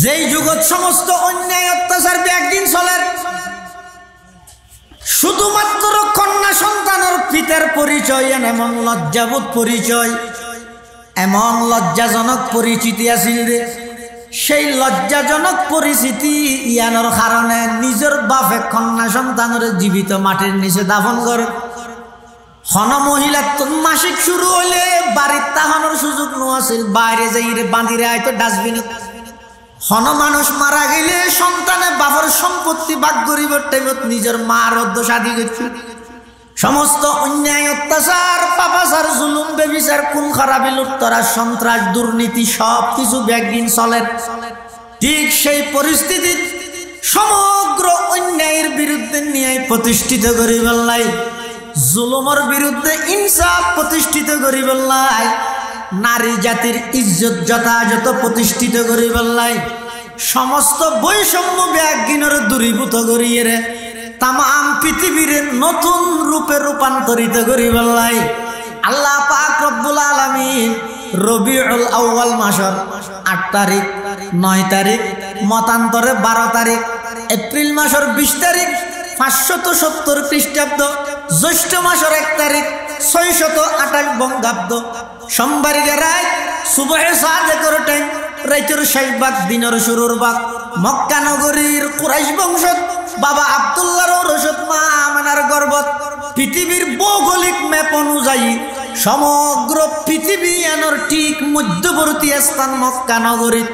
যেই যুগত সমস্ত অন্যায় অত্যাচার একদিন চলে, শুধুমাত্র কন্যা সন্তানের পিতার পরিচয় এমন লজ্জাবোধ পরিচয়, এমন লজ্জাজনক পরিচিতি আছিল রে। সেই লজ্জাজনক পরিচিতি ইয়ানোর কারণে নিজের বাপে কন্যা সন্তানের জীবিত মাটির নিচে দাফন করে। হন মহিলার তো মাসিক শুরু হইলে বাড়ির তাহানোর সুযোগ নোয়াছিল, বাইরে যাইরে বাঁধিরে হয়তো ডাস্টবিনে। হন মানুষ মারা গেলে সন্তানে বাপর সম্পত্তি ভাগ করিবার টাইমত নিজের মার অধ্যসাদি করছে। সমস্ত অন্যায় অত্যাচার পাপাচার জুলুম বেবিচার খুন খারাপি লুটতরা সন্ত্রাস দুর্নীতি সব কিছু একদিন চলে। ঠিক সেই পরিস্থিতি সমগ্র অন্যায়ের বিরুদ্ধে ন্যায় প্রতিষ্ঠিত করিবার লাই, জুলুমের বিরুদ্ধে ইনসাফ প্রতিষ্ঠিত করিবার লাই, নারী জাতির ইজ্জত যথাযথ প্রতিষ্ঠিত করিবার লাই, সমস্ত বৈষম্য ব্যাগিনের দূরীভূত করিয়ে রে তাম পৃথিবীর নতুন রূপে রূপান্তরিত করিবার লাই আল্লাহ পাক রব্বুল আলামিন রবিউল আউয়াল মাসের 8 তারিখ 9 তারিখ মতান্তরে 12 তারিখ এপ্রিল মাসের 20 তারিখ 570 খ্রিস্টাব্দ জ্যৈষ্ঠ মাসের 1 তারিখ 628 বঙ্গাব্দ সোমবার রাত সুবহে সাদেকের টাইম রাতের শেষ ভাগ দিনের শুরুর ভাগ মক্কা নগরীর কুরাইশ বংশ বাবা আব্দুল্লাহর রশদ মা আমানার গর্ভত পৃথিবীর ভৌগোলিক ম্যাপ অনুযায়ী সমগ্র পৃথিবী এনর ঠিক মধ্যবর্তী স্থান মক্কা নগরীর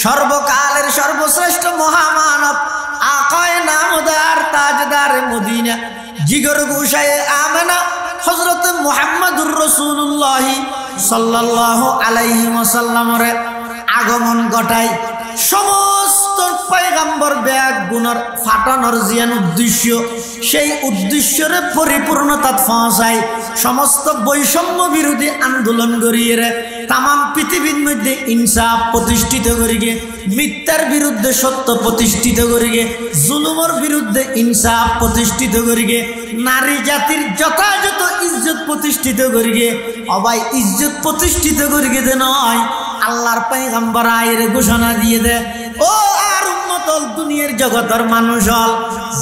সর্বকালের সর্বশ্রেষ্ঠ মহামানব আকায়ে নামদার তাজদার মদিনা জিগর গোসায়ে আমেনা হযরত মুহাম্মদুর রাসূলুল্লাহ সাল্লাল্লাহু আলাইহি ওয়াসাল্লামের আগমন ঘটায়। সমস্ত পয়গম্বর ব্যাগ গুণর ফাটানোর জিয়ান উদ্দেশ্য, সেই উদ্দেশ্যের পরিপূর্ণতা পৌঁছায়। সমস্ত বৈষম্য বিরোধী আন্দোলন করিয়ে তাম পৃথিবীর মধ্যে ইনসাফ প্রতিষ্ঠিত করিগে, মিথ্যার বিরুদ্ধে সত্য প্রতিষ্ঠিত করিগে, জুলুমের বিরুদ্ধে ইনসাফ প্রতিষ্ঠিত করিগে, নারী জাতির যথাযথ ইজ্জত প্রতিষ্ঠিত করিগে। অবাই ইজ্জত প্রতিষ্ঠিত করিগে দে নয়, আল্লাহর পয়গম্বর আয়ের ঘোষণা দিয়ে দে ও আর উম্মতল দুনিয়ার জগতের মানুষ হল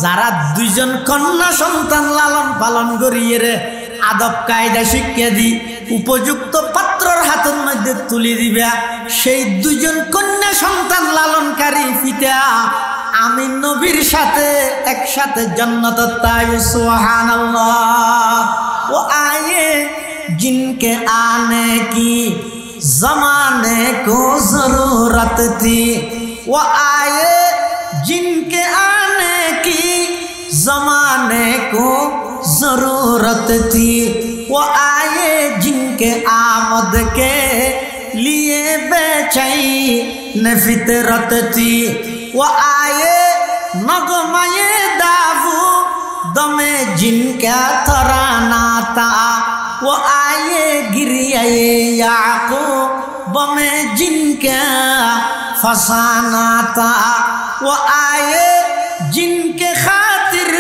যারা দুইজন কন্যা সন্তান লালন পালন করিয়ে রে আদব কায়দা শিক্ষা দি উপযুক্ত পাত্রর হাতের মধ্যে তুলে দিবে, সেই দুইজন কন্যা সন্তান লালনকারী পিতা আমি নবীর সাথে একসাথে জান্নাত তাই সুবহানাল্লাহ। ও আয়ে জিনকে আনে কি जमाने को जरूरत थी, वो आए जिनके आने की जमाने को जरूरत थी, वो आए जिनके आमद के लिए बेचैन फितरत थी, वो आए नगमे दावू दमे जिनका तराना था, वो आए गिरिए याकूब में जिनका फसाना था, वो आए जिनके खातिर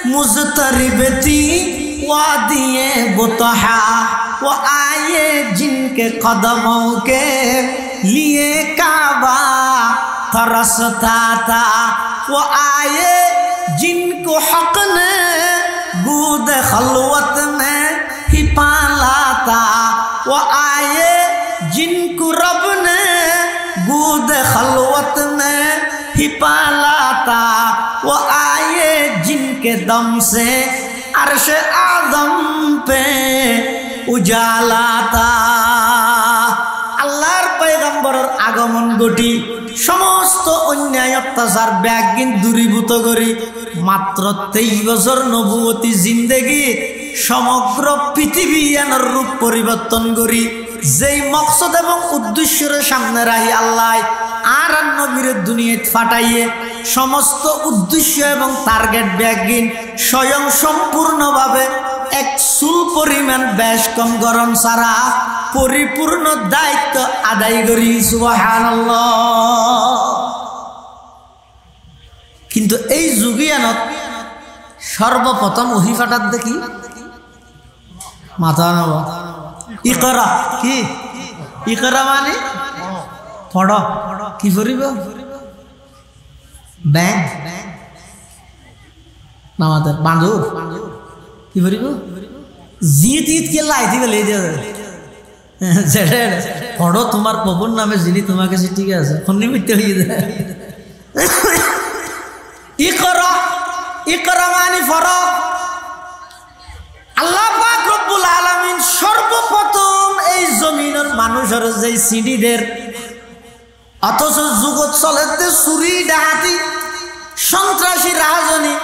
मुज़तरिब थी वादिये बुतहा, वो आए जिनके कदमों के लिए काबा तरसता था, वो आए जिनको हक ने बूद खलवत में ही पाला था, वो आए जिनको रब ने बूद खलवत में ही पाला था, वो आए जिनके दम से अर्श आदम पे उजाला था। আল্লাহর পয়গম্বরের আগমন ঘটি সমস্ত অন্যায় অত্যাচার ব্যাগিন দূরীভূত করি মাত্র 23 বছর নবুয়তি জিন্দেগি সমগ্র পৃথিবী এর রূপ পরিবর্তন করি যেই মকসদ এবং উদ্দেশ্যের সামনে রাখি আল্লাহ আর নবীর দুনিয়াত ফাটাইয়ে সমস্ত উদ্দেশ্য এবং টার্গেট ব্যাগিন স্বয়ং সম্পূর্ণভাবে এক চুল পরিমাণ বেশ কম গরম ছাড়া পরিপূর্ণ দায়িত্ব আদায় করি সুবহানাল্লাহ। কিন্তু এই যুগিয়ানত সর্বপ্রথম ওহী ফাটাত দেখি মাথা নব ইকরা কি ইকরা মানে পড় কি পড়িব ব্যাং নামাদের বাঁদর কি করিব জিত ঈদ কে লাইতে গেলে পড়ো তোমার প্রভুর নামে যিনি তোমাকে সে ঠিক আছে ফোনে মিথ্যে হয়ে যায় ইকরা মানে ফরো আল্লাহ পাক রব্বুল আলামিন সর্বপ্রথম এই জমিনের মানুষের যে সিঁড়িদের অথচ জগৎ চলেতে চুরি ডাকাতি সন্ত্রাসী রাজনী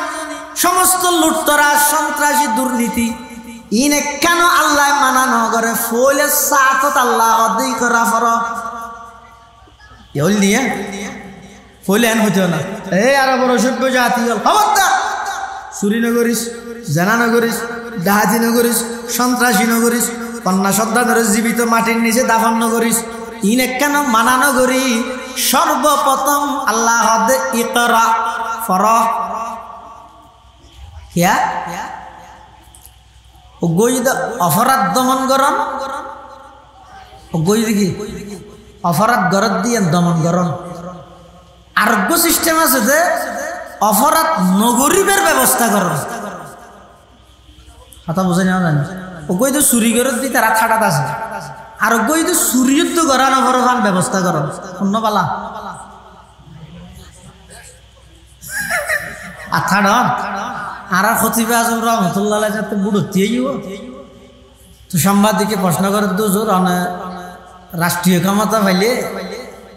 সমস্ত লুটতরা সন্ত্রাসী দুর্নীতি ইনে কেন আল্লাহ মানা নগরে ফলে সাতত আল্লাহ অধিক করা ফর এল নিয়ে ফলে এন হইতো না এই আর বড় সভ্য জাতি হল খবরদার চুরি নগরিস জানা নগরিস ডাহাতি নগরিস সন্ত্রাসী নগরিস কন্যা সন্তানের জীবিত মাটির নিচে দাফন নগরিস ইনে কেন মানা নগরী সর্বপ্রথম আল্লাহ হদে ইকরা ফর কিয়া গইদ অপরাধ দমন করন গইদ কি অপরাধ গরদ দিয়ে দমন করন আরোগ্য সিস্টেম আছে যে অপরাধ নগরীবের ব্যবস্থা করন কথা বুঝে নেওয়া জানি ও গইদ চুরি গরদ দিয়ে তারা ছাড়াত আছে আর গইদ চুরিযুদ্ধ করান অপরাধ ব্যবস্থা করন অন্য পালা আথাড় আর খতিবে আজম রহমতুল্লাহ যাতে বুড়োতিয়ে যাব তো সাংবাদিকে প্রশ্ন করে তো জোর রাষ্ট্রীয় ক্ষমতা পাইলে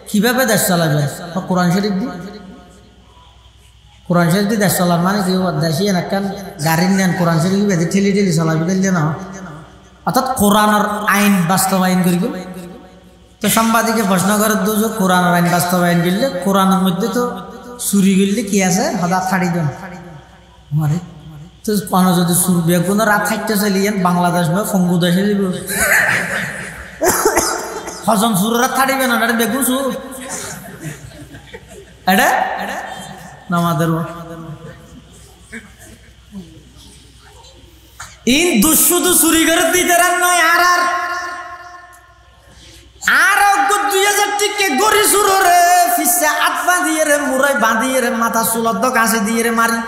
কিভাবে দেশ চালাবে কোরআন শরীফ দি কোরআন শরীফ দিয়ে দেশ চালার মানে কি দেশে একখান গাড়ি নেন কোরআন শরীফ বেঁধে ঠেলি ঠেলি চালাবি দিলে না অর্থাৎ কোরআনের আইন বাস্তবায়ন করিব তো সাংবাদিকে প্রশ্ন করে তো জোর কোরআনের আইন বাস্তবায়ন করলে কোরআনের মধ্যে তো চুরি করলে কি আছে হঠাৎ ছাড়ি দেন মারে তো পানো যদি সুর বেগুন রাত থাকতে চালিয়েন বাংলাদেশ বা ফঙ্গু দেশে দিব হজম সুর রাত থাকবে না বেগুন সুর এটা নামাদের ইন দুশুধু চুরি করে দিতে নয় আর 2000 টিকে গড়ি সুর রে ফিসা আত্মা দিয়ে রে মুরাই বাঁধিয়ে রে মাথা চুলত কাছে দিয়ে রে মারি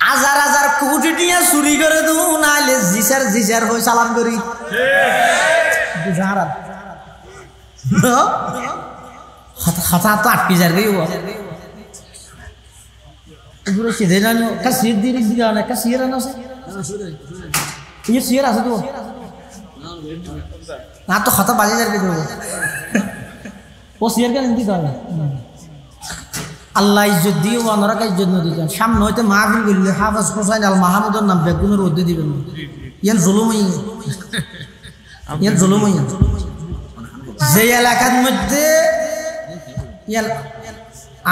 হাজার হাজার কোটি টিয়া চুরি করে দু নাইলে জিসার হয়ে সালাম করি হাতা তো 8,000 গই এগুলো সিধে জানো কাশির দিরি দিরা না কাশির না আছে ये शेर আছে তো না তো খাতা 5,000 কে দেবো ও शेर কে নিতে হবে আল্লাহ ইজ্জত দিয়ে ওনারা কে ইজ্জত না দিবেন সামনে হইতে মাহফিল করলে হাফেজ হোসেন আল মাহমুদের নাম বেগুনের রদ্দ দিবেন ইয়ান জুলুমই যে এলাকার মধ্যে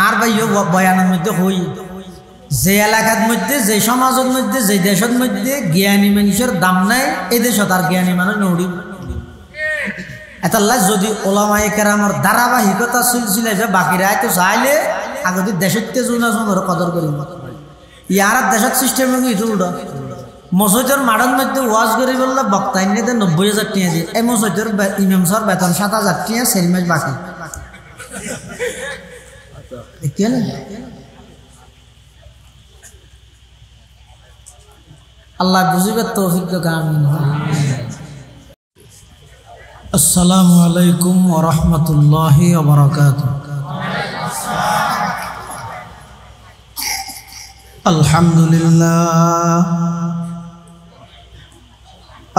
আর ভাই বয়ানের মধ্যে হই যে এলাকার মধ্যে যে সমাজের মধ্যে যে দেশের মধ্যে জ্ঞানী মানুষের দাম নাই এই দেশ তার জ্ঞানী মানুষ নড়ি এতাল্লাহ যদি ওলামায়ে কেরামের ধারাবাহিকতা সিলসিলা যে বাকিরা তো চাইলে আগতে দেশের তেজুনার কদর করি ইয়ার দেশের সিস্টেম উল্টো মসজিদের মাঠের মধ্যে ওয়াজ করি বললে বক্তা এনে 90,000 টাকা দিয়ে এই মসজিদের ইমাম সাহেব বেতন 7,000 টাকা 4 মাস বাকি কেন আল্লাহ বুঝিবার তৌফিক দান আমিন আসসালামু আলাইকুম ওয়া রাহমাতুল্লাহি ওয়া বারাকাতুহু আলহামদুলিল্লাহ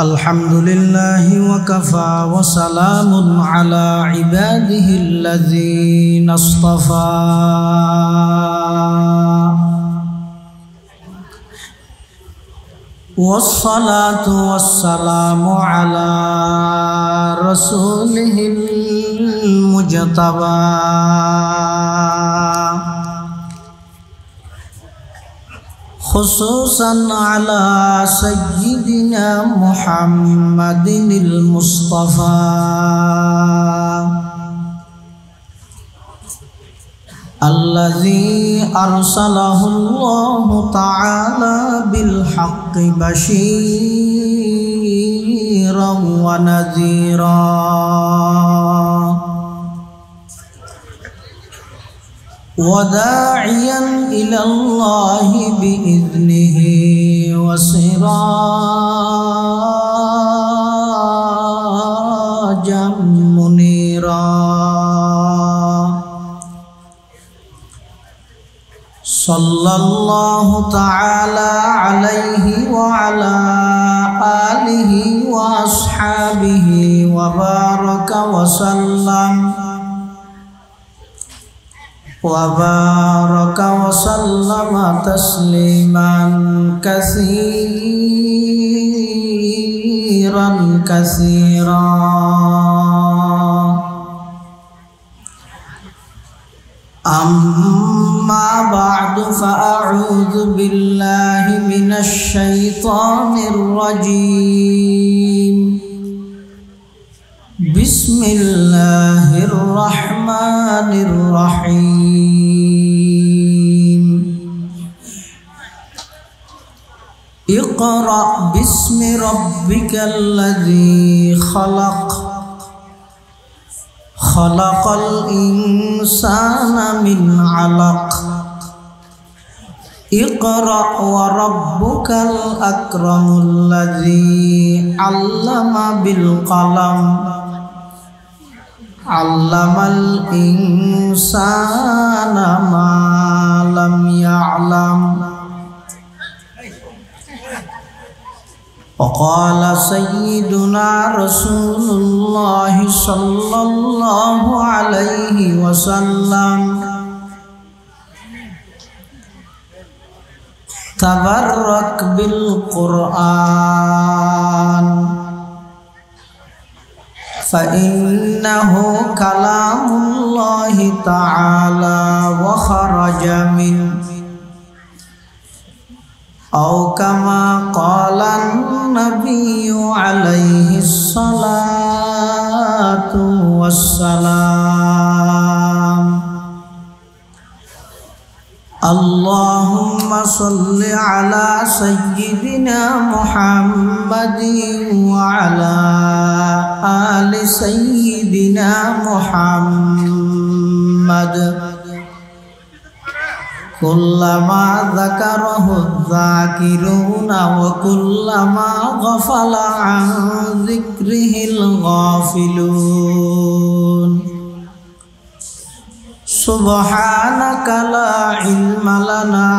আলহামদুলিল্লাহি ওয়া কাফা ওয়া সালামুন আলা ইবাদিহিল্লাযীনা ইসতাফা والصلاة والسلام على رسوله المجتبى خصوصا على سيدنا محمد المصطفى الذي أرسله الله تعالى بالحق بشيرا ونذيرا وداعيا إلى الله بإذنه وسراجا منيرا صلى الله تعالى عليه وعلى آله وأصحابه وبارك وسلم تسليما كثيرا أما بعد فأعوذ بالله من الشيطان الرجيم بسم الله الرحمن الرحيم اقرأ باسم ربك الذي خلق الإنسان من علق اقرأ وربك الأكرم الذي علم بالقلم علم الإنسان ما لم يعلم وقال سيدنا رسول الله صلى الله عليه وسلم تبرك بالقرآن فإنه كلام الله تعالى وخرج منه أو كما قال النبي عليه الصلاة والسلام اللهم صل على سيدنا محمد وعلى آل سيدنا محمد كلما ذكره الذاكرون وكلما غفل عن ذكره الغافلون سبحانك لا علم لنا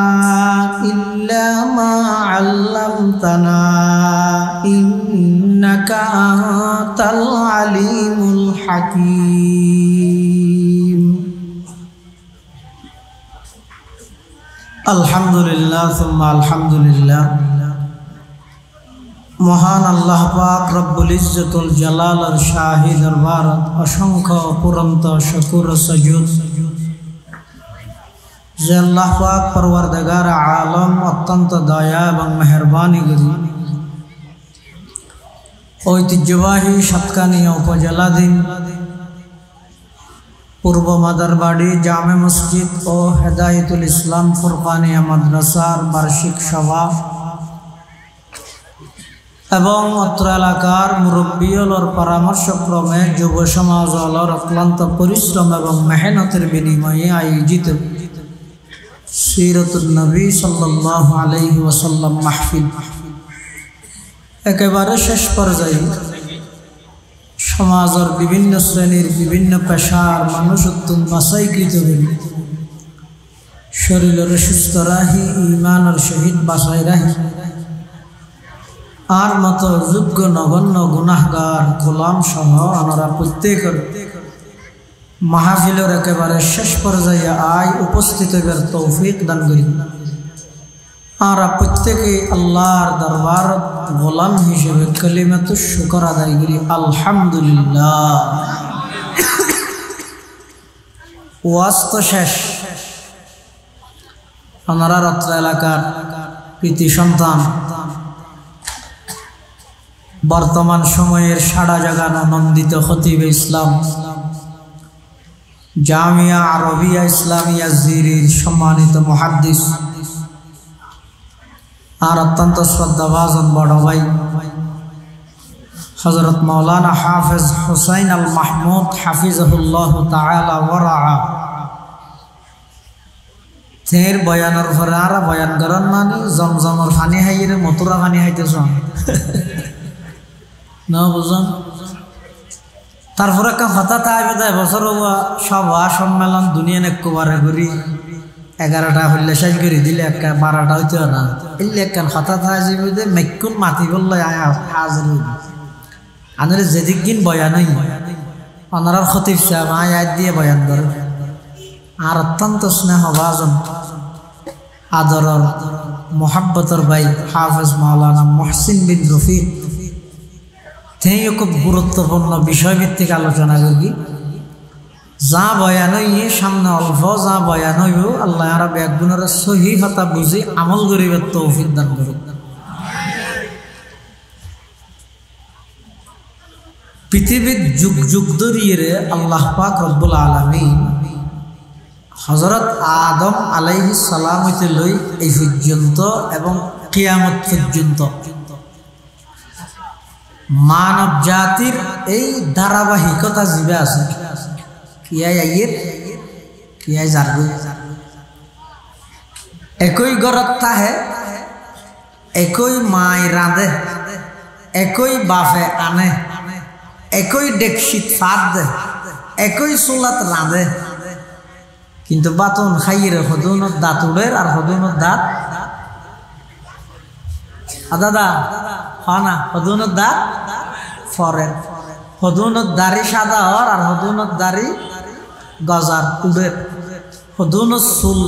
إلا ما علمتنا إنك أنت العليم الحكيم আলহামদুলিল্লাহ সুম্মা আলহামদুলিল্লাহ। মহান আল্লাহ পাক রব্বুল ইজ্জতুল জালালের শাহী দরবার অসংখ্য অপুরন্ত শুকর ও সুজুদ যে আল্লাহ পাক পরওয়ারদিগার আলম অত্যন্ত দয়া এবং মেহেরবানি করি ঐতিহ্যবাহী সাতকানিয়া উপজেলাধীন পূর্ব মাদারবাড়ি জামে মসজিদ ও হেদায়েতুল ইসলাম ফুরকানিয়া মাদ্রাসার বার্ষিক সভা এবং অত্র এলাকার মুরব্বিয়লর পরামর্শক্রমে যুব সমাজলর অক্লান্ত পরিশ্রম এবং মেহনতের বিনিময়ে আয়োজিত সিরাতুন নবী সাল্লাল্লাহু আলাইহি ওয়াসাল্লাম মাহফিল একেবারে শেষ পর্যায়ে সমাজের বিভিন্ন শ্রেণীর বিভিন্ন পেশার মানুষ উত্তম বাছাইকৃত করি শরীরের সুস্থ রাহি ইমানের সহিত বাছাই রাহি আর মতো যোগ্য নগণ্য গুনাহগার গোলাম সহ আমরা প্রত্যেকের মাহফিলের একেবারে শেষ পর্যায়ে আয় উপস্থিত হবার তৌফিক দান করি। আমরা প্রত্যেকে আল্লাহর দরবার গোলাম হিসেবে কালিমাতু শুকর আদায় করি আলহামদুলিল্লাহ। ওয়াজ তো শেষ। আমরা অত্র এলাকার কৃতি সন্তান বর্তমান সময়ের সাড়া জাগানো নন্দিত খতিবে ইসলাম জামিয়া আরবিয়া ইসলামিয়া জিরির সম্মানিত মুহাদ্দিস আর অত্যন্ত শ্রদ্ধাভাজন বড় ভাই হযরত মাওলানা হাফেজ হুসাইন আল মাহমুদ হাফিজাহুল্লাহ তাআলা ওয়া রাআ থের বয়ানের পরে আর বয়ান করার মানে জমজমর পানি হাইরে মতুরা পানি হাইতেছ না বুঝুন। তারপরে একটা হঠাৎ আসবে বছর সভা সম্মেলন দুনিয়া একবারে করি 11টা হইলে শেষ করে দিলে একটা 12টা হইতে না এলে একখান হঠাৎ আসবে যে মেকুন মাতি বললে হাজির আনারে যেদিক দিন বয়ান হই ওনার খতিব সাহেব আয়াত দিয়ে বয়ান করে আর অত্যন্ত স্নেহভাজন আদরর মোহাব্বতর ভাই হাফেজ মাওলানা মহসিন বিন রফিক তেও খুব গুরুত্বপূর্ণ বিষয়ভিত্তিক আলোচনা করি। যা বয়ান হইয়ে সামনে অল্প যা বয়ান হইব আল্লাহ আর ব্যাগুণের সহি হতা বুঝি আমল করিবার তৌফিক দান করুক। পৃথিবীর যুগ যুগ ধরিয়ে আল্লাহ পাক রব্বুল আলামিন হযরত আদম আলাইহিস সালাম হইতে লই এই পর্যন্ত এবং কিয়ামত পর্যন্ত মানব জাতির এই ধারাবাহিকতা জীবে আছে। কিয়াই আইয়ের কিয়াই যারগো একই ঘরত তাহে একই মাই রাঁধে একই বাফে আনে একই ডেকশিত ফাঁদ দে একই চুলাত রাঁধে কিন্তু বাতন খাইয়ে হদুনত দাঁত উড়ের আর হদুনত দাঁত দাদা হয় না হদুনত দাঁত ফরেন হদুনত দাড়ি সাদা হর আর হদুনত দাড়ি গজার উড়ের হদুনত চুল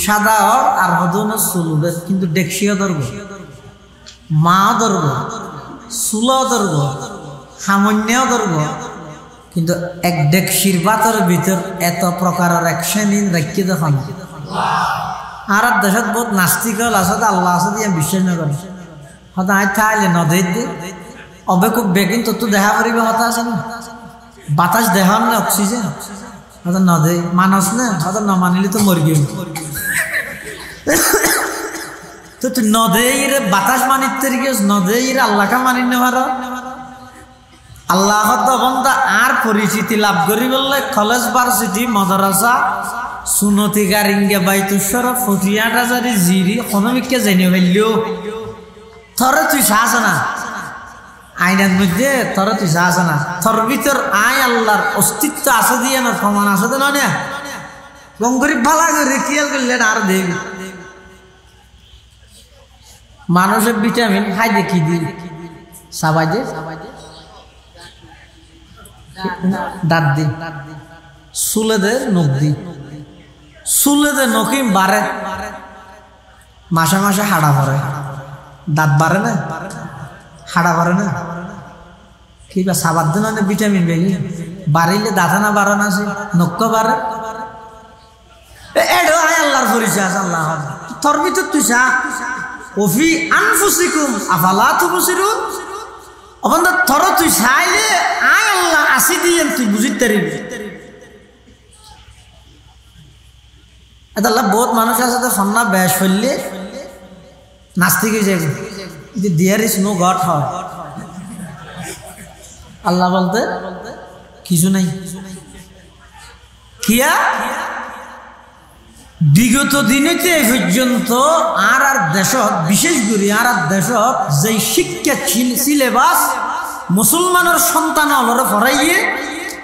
সাদা হর আর হদুনত চুল উড়ের কিন্তু ডেকশিও ধরব মাও ধরব চুলও ধরব সামান্যও ধরব কিন্তু এক ডেকশির বাতের ভিতর এত প্রকারের এক শ্রেণী রাখিয়ে দেখান। আর দেশত বহুত নাস্তিক হল আসতে আল্লাহ আছে দিয়ে বিশ্বাস না করে হয়তো আজ থাকলে নদীর দিয়ে অবে খুব বেগিন তো দেখা করিবে হতা আছে না বাতাস দেখান না অক্সিজেন হয়তো নদী মানুষ না হয়তো ন মানিলে তো মরি গেল তো তুই নদীর বাতাস মানির তরিকে নদীর আল্লাহকে মানি নেওয়ার আল্লাহ বন্ধা আর পরিচিতি লাভ করি বললে কলেজ ভার্সিটি মাদ্রাসা সুনতি গারিঙ্গে বাইতুশ্বর ফটিয়াট হাজারি জিরি কোনোবিককে জেনে ফেললেও থরে তুই চাস না আইনের মধ্যে থরে তুই চাস না থর ভিতর আয় আল্লাহর অস্তিত্ব আছে দিয়ে না প্রমাণ আছে তো না গরিব ভালা করে খেয়াল করলেন আর দেবী মানুষের ভিটামিন খাই দেখি দি সাবাই দে দাঁত দি চুলে দে নখ দি চুলে দে নখিম বাড়ে মাসে মাসে হাড়া ভরে দাঁত বাড়ে না হাড়া ভরে না কিবা সাবাদ দিন ভিটামিন বেশি বাড়িলে দাঁতে না বাড়ে না আছে নখ বাড়ে এডো আয় আল্লাহর পরিচয় আছে আল্লাহ তোর ভিতর তুই চা ওফি আনফুসিকুম আফালা তুবসিরুন অবন্ধ তোর তুই চাইলে আয় আল্লাহ আসি দিয়ে তুই বুঝিতে পারবি। আল্লাহ বহুত মানুষ আছে তো সন্না ব্যাস ফেললে নাস্তিক হয়ে যাবে দেয়ার ইজ নো গড হয় আল্লাহ বলতে কিছু নাই কিয়া বিগত দিনেতে পর্যন্ত আর দেশত বিশেষ করে আর দেশত যে শিক্ষা সিলেবাস মুসলমানের সন্তান অলরে পড়াইয়ে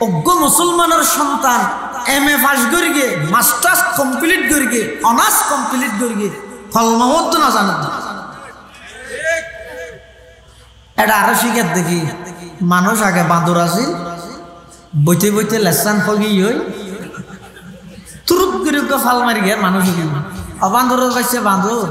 অজ্ঞ মুসলমানের সন্তান MA পাস করি গে মাস্টার্স কমপ্লিট করি গে অনার্স কমপ্লিট করি গে ফলমত না জানো এটা আরো শিখার দেখি মানুষ আগে বাঁদর আছিল বইতে বইতে লেসান ফগি হই তুরুপ করে ফাল মারি গে মানুষ অবান্ধর পাইছে বাঁধর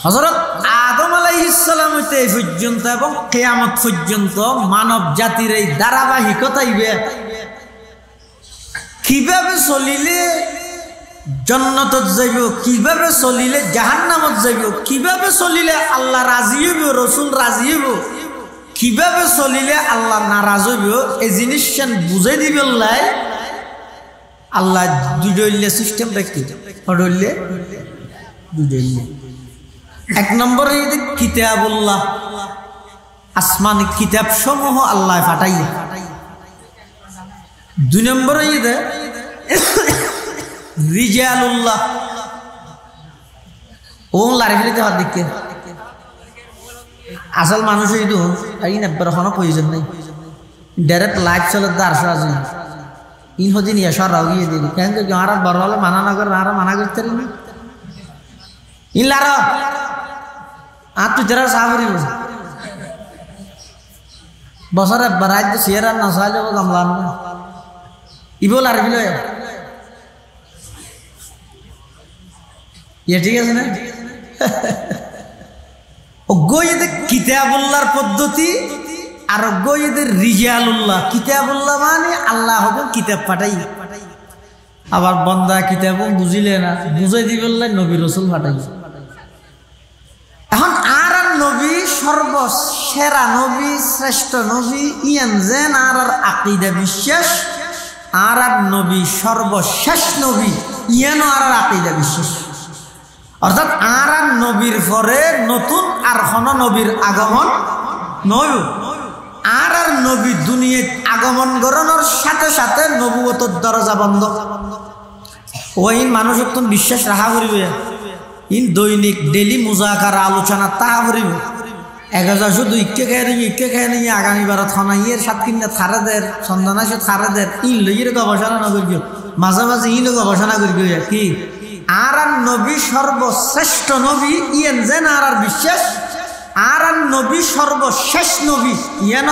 হযরত আদম আলাইহিস সালাম হইতে এই পর্যন্ত এবং কিয়ামত পর্যন্ত মানব জাতির এই ধারাবাহিকতাই কিভাবে চলিলে জান্নাতত যাইব কিভাবে চলিলে জাহান্নামত যাইব কিভাবে চলিলে আল্লাহ রাজি হইব রাসূল রাজি হইব কিভাবে চলিলে আল্লাহ নারাজ হইব এই জিনিসটা বুঝাই দিবেলাই আল্লাহ দুইলে সিস্টেম রাখতে হড়লে দুইলে এক নম্বরে কিতাবুল্লাহ আসমানি কিতাব সমূহ আল্লাহ পাঠাইয়া দুই নম্বর ঈদে রিজালুল্লাহ ও লারি ফেলিতে হাত দিকে আসল মানুষ এইটু এই নেবার কোনো প্রয়োজন নেই ডাইরেক্ট লাইভ চলে দাঁড়শো আছে ইন হদি নিয়ে সরাও গিয়ে দিলি কেন আর বড় হলে মানা না করে আর মানা করতে পারি না ইন লার আর তুই যারা চা করিব বছরে রাত সিয়ার আর নশা যাব গামলাম না ইবল আর বিল ইয়ে ঠিক আছে না অজ্ঞদের কিতাবুল্লাহর পদ্ধতি আর অজ্ঞদের রিজালুল্লাহ কিতাবুল্লাহ মানে আল্লাহ হবে কিতাব পাঠাই আবার বন্দা কিতাব বুঝিলে না বুঝাই দি বললে নবী রসুল পাঠাই এখন আর নবী সর্বসেরা নবী শ্রেষ্ঠ নবী ইয়ান যেন আর আকীদা বিশ্বাস আর নবী সর্বশেষ নবী ইয়ানো আর আকীদা বিশ্বাস অর্থাৎ আর নবীর পরে নতুন আর কোন নবীর আগমন নয় আর নবী দুনিয়ায় আগমন করানোর সাথে সাথে নবুয়তের দরজা বন্ধ ওই মানুষ একদম বিশ্বাস রাখা করিবে ইন দৈনিক ডেলি মুজাকারা আলোচনা তাহা করিব 1000 শুধু ইকে খেয়ে নিয়ে আগামীবার থানাইয়ের সাত কিনা থারেদের সন্ধানাসে থারেদের ইন লইয়ের গবেষণা না করিব মাঝে মাঝে ইন গবেষণা করিব কি আর নবী সর্বশ্রেষ্ঠ নবী ইয়েন যেন আর বিশ্বাস আর নবী সর্বশেষ নবী ইয়েন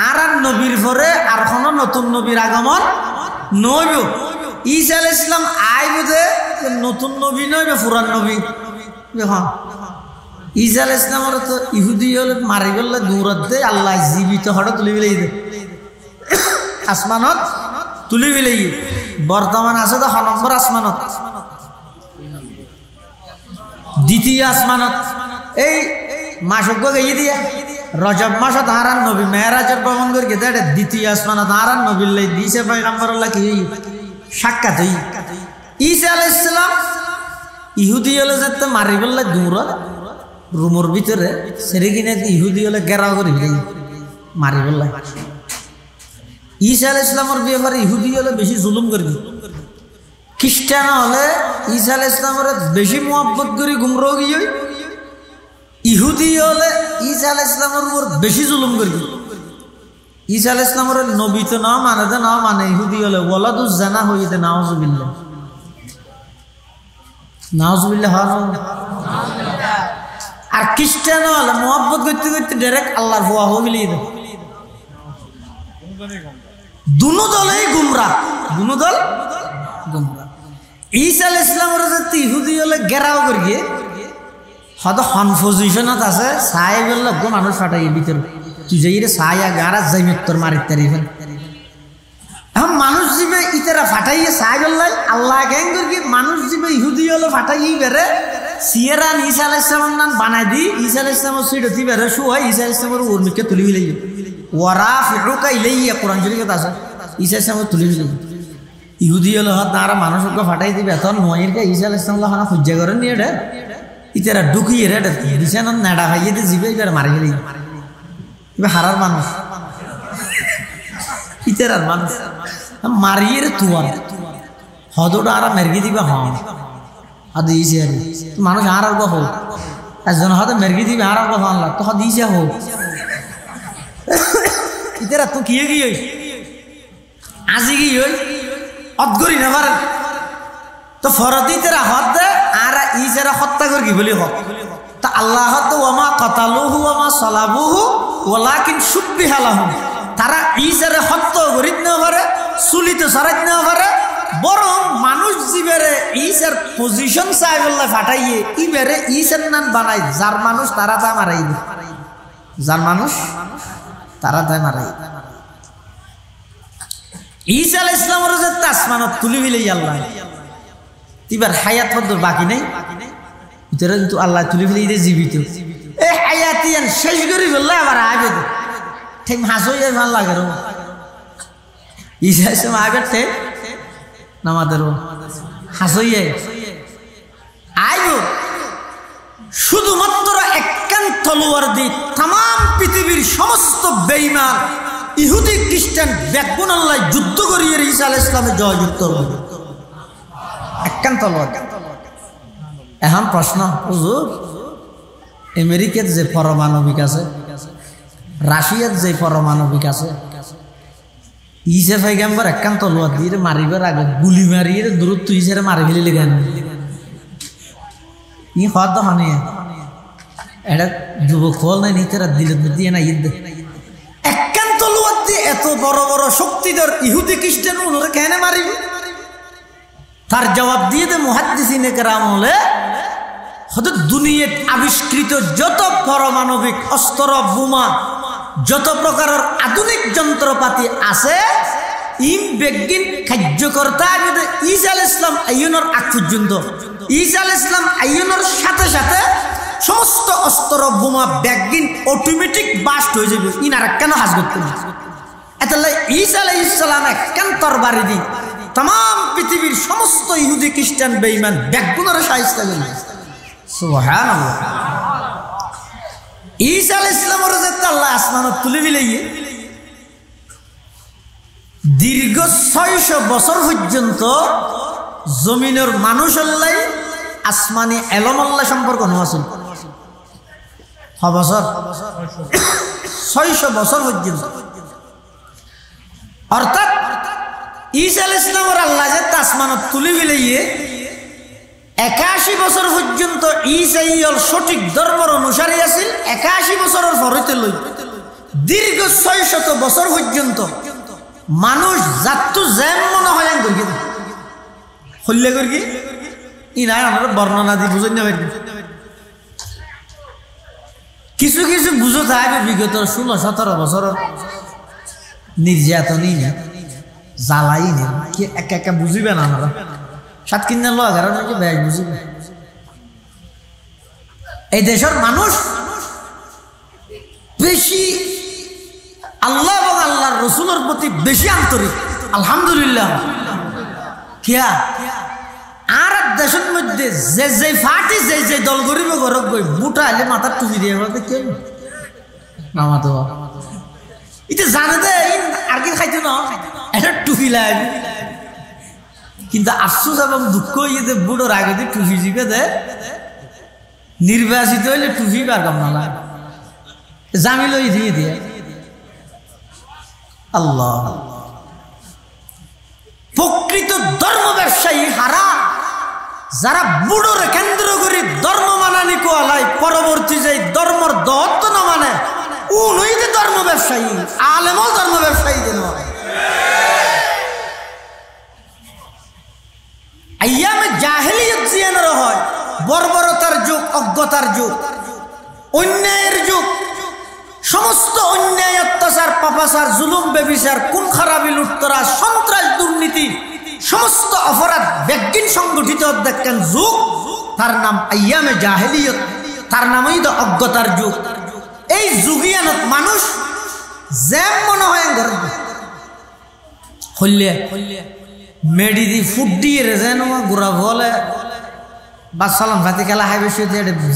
আর নবীর পরে আর কোন নতুন নবীর আগমন নইব ঈসা আলাইহিস সালাম আইব যে নতুন নবী নয় পুরান নবী দেখুন ঈসা আলাইহিস সালামের তো ইহুদি হলে মারি গেলে দৌড়াত দে আল্লাহ জীবিত হঠাৎ তুলি বিলাই দে আসমানত তুলি বিলাই বর্তমান আছে তো নম্বর আসমানত দ্বিতীয় আসমানত এই মাসজ্ঞ গাইয়ে দিয়া রজব মাসত হারান নবী মেহরাজের ভ্রমণ করে গেছে দ্বিতীয় আসমানত হারান নবীর লাই দিছে পয়গম্বরুল্লাহ কি সাক্ষাৎ হই ঈসা আলাইহিস সালাম ইহুদি হলে যেতে মারি বললে দৌড় রুমের ভিতরে সেরে কিনে ইহুদি হলে গেরাও করে মারি বললে ঈসা আলাইহিস সালামের ব্যাপারে ইহুদি হলে বেশি জুলুম করে খ্রিস্টান হলে ঈসা আলাইহিস সালামের বেশি মোহাব্বত করে গুমরাহ গিয়ে ইহুদি হলে ঈসা আলাইহিস সালামের উপর বেশি জুলুম করে ঈসা আলাইহিস সালামের নবী তো না মানে ইহুদি হলে ওয়ালাদুজ জানা হইতে নাউজুবিল্লাহ আর খ্রিস্টান হলে মোহাব্বত করতে করতে ডাইরেক্ট আল্লাহর হুয়া হবিলি দুনো দলেই গুমরাহ দুনো দল গুমরাহ ঈসা আলাইহিস সালামের যে ইহুদি হলে গেরাও করিয়ে হয়তো হন পজিশনত আছে সাই বললে মানুষ ফাটাই ভিতর তুই যাই রে সায়া গারা যাই তোর মারিত তারিফেন এখন মানুষ জীবে ইতারা ফাটাইয়ে সাই বললে আল্লাহ গ্যাং করি মানুষ জীবে ইহুদি হলে ফাটাই বেড়ে সিয়েরান ঈসা আলাইহিস সালাম নাম বানাই দি ঈসা আলাইহিস সালামের সিডতি বেড়ে শু হয় ঈসা আলাইহিস সালামের উর্মিকে তুলি বিলাই ওয়ারাফিউকা ইলাইয়া কোরআন শরীফে আছে ঈসা আলাইহিস সালাম তুলি বিলাই ইহুদি হলে হত না মানুষকে ফাটাই দিবে তখন নয়েরকে ঈসা আলাইহিস সালাম হানা খুঁজা করে নিয়ে রে ইতারা ঢুকিয়ে রে বিছানার নেড়া খাইয়ে দিয়ে জিবে এবার মারি গেলি এবার হারার মানুষ ইতারার মানুষ মারিয়ে রে তুয়ার হদটা আর মেরগি দিবে হন আর দিয়েছে আর মানুষ আর গহ একজন হয়তো মেরগি দিবে আর গহ আনলা তো দিয়েছে হোক ইতারা তো কি গিয়ে আজি গিয়ে অদগরি না পারেন তো ফরদি তেরা হদ দে আর ই যারা হত্যা করি কি বলি হক তা আল্লাহ তো ওমা কাতালুহু ওমা সালাবুহু ওয়ালাকিন শুববিহা লাহুম তারা ই যারা হত্যা করিত না পারে সুলিতে সারাইত না পারে বরং মানুষ জিবেরে ইসার পজিশন সাইবুল্লাহ ফাটাইয়ে ইবেরে ইসার নাম বানাই যার মানুষ তারা তা মারাই দে যার মানুষ তারা তা মারাই ঈসা আলাইহিস সালামের যে আসমানত তুলি বিলাই আল্লাহ এবার হায়াত পদ্মর বাকি নেই ভিতরে কিন্তু আল্লাহ তুলি ফেলে দিয়ে জীবিত এই হায়াতিয়ান শেষ করি বললে আবার আগে ঠিক হাসই যায় ভাল লাগে রো ঈসা আলাইহিস সালাম আগে ঠিক নামাদের হাসই যায় আইব শুধুমাত্র একখান তলোয়ার দিয়ে তাম পৃথিবীর সমস্ত বেঈমান ইহুদি খ্রিস্টান ব্যাকগুণ আল্লাহ যুদ্ধ করিয়ে ঈসা আলাইহিস সালামের জয়যুক্ত হবে একান্ত লয়। এখন প্রশ্ন, হুজুর আমেরিকার যে পারমাণবিক আছে, রাশিয়ার যে পারমাণবিক আছে, ঈসা পয়গম্বর একান্ত লয় দিয়ে মারিবার আগে গুলি মারিয়ে দূরত্ব ঈসারে মারি ফেলে কেন? ই হদ হানি এটা যুবক হল নাই নিতেরা দিলে দিয়ে না ঈদ একান্ত লয় দিয়ে এত বড় বড় শক্তিধর ইহুদি খ্রিস্টান ওনারা কেন মারিবে? তার জবাব দিয়ে দে মুহাদ্দিসিনে কেরাম হলে হয়তো দুনিয়ায় আবিষ্কৃত যত পারমাণবিক অস্ত্র বোমা যত প্রকারের আধুনিক যন্ত্রপাতি আছে ইন বেগিন কার্যকর্তা যদি ঈসা আলাইহিস সালাম আইয়ুনের আগ পর্যন্ত ঈসা আলাইহিস সালাম আইয়ুনের সাথে সাথে সমস্ত অস্ত্র বোমা বেগিন অটোমেটিক বাস্ট হয়ে যাবে। ইনার কেন হাজ করতে না? এতলে ঈসা আলাইহিস সালাম কেন তরবারি দি তাম পৃথিবীর সমস্ত ইহুদি খ্রিস্টান বেঈমান বেগুনের শায়েস্তা করবে। সুবহানাল্লাহ। ঈসা আলাইহিস সালামের যে আল্লাহ আসমানত তুলে বিলাইয়ে দীর্ঘ 600 বছর পর্যন্ত জমিনের মানুষ আল্লাহ আসমানি এলম আল্লাহ সম্পর্ক নছিল। বছর 600 বছর পর্যন্ত, অর্থাৎ ঈসা আলাইহিস সালামের আল্লাহ যে আসমানত তুলে বিলাইয়ে 81 বছর পর্যন্ত ঈসা ইয়ল সঠিক ধর্মের অনুসারী আছিল। 81 বছরের পরেতে লই দীর্ঘ 600 বছর পর্যন্ত মানুষ জাতু যেমন হয় করি হল্লে করি ই নাই আমার বর্ণনা দিয়ে বুঝে নেবেন। কিছু কিছু বুঝো থাকবে বিগত 16-17 বছর নির্যাতনই নেই জ্বালাই নেই কি একা একা বুঝিবে না আমরা সাত কিনা লো এগারো নাকি ব্যাগ বুঝিবে। এই দেশের মানুষ বেশি আল্লাহ এবং আল্লাহর রসুলের প্রতি বেশি আন্তরিক আলহামদুলিল্লাহ। কিয়া আর দেশের মধ্যে যে যে ফাটি যে যে দল গরিব গরব গই বুটা এলে মাথার টুপি দিয়ে কেউ নামাতো এটা জানে দে আর কি খাইতো না এটা টুপি লাগে। কিন্তু আফসোস এবং দুঃখ ইয়ে বুড়োর আগে দিয়ে টুপি জিবে দে নির্বাচিত হইলে টুপি বার কাম না লাগে জামিল দিয়ে দিয়ে আল্লাহ। প্রকৃত ধর্ম ব্যবসায়ী হারা যারা বুড়োরে কেন্দ্র করে ধর্ম মানানি কোয়ালাই পরবর্তী যে ধর্মর দত্ত না মানে উনি যে ধর্ম ব্যবসায়ী আলেমও ধর্ম ব্যবসায়ী দেন আইয়ামে জাহেলিয়ত জিয়ানোর হয় বর্বরতার যুগ অজ্ঞতার যুগ অন্যায়ের যুগ সমস্ত অন্যায় অত্যাচার পাপাচার জুলুম বেবিচার খুন খারাপি লুটতরা সন্ত্রাস দুর্নীতি সমস্ত অপরাধ ব্যক্তিন সংগঠিত দেখেন যুগ তার নাম আইয়ামে জাহেলিয়ত তার নামই তো অজ্ঞতার যুগ। এই যুগিয়ানত মানুষ যেম মনে হয় হইলে মেডি দি ফুট দিয়ে যেন গুড়া বলে বা সালাম ভাতি খেলা হাই বেশি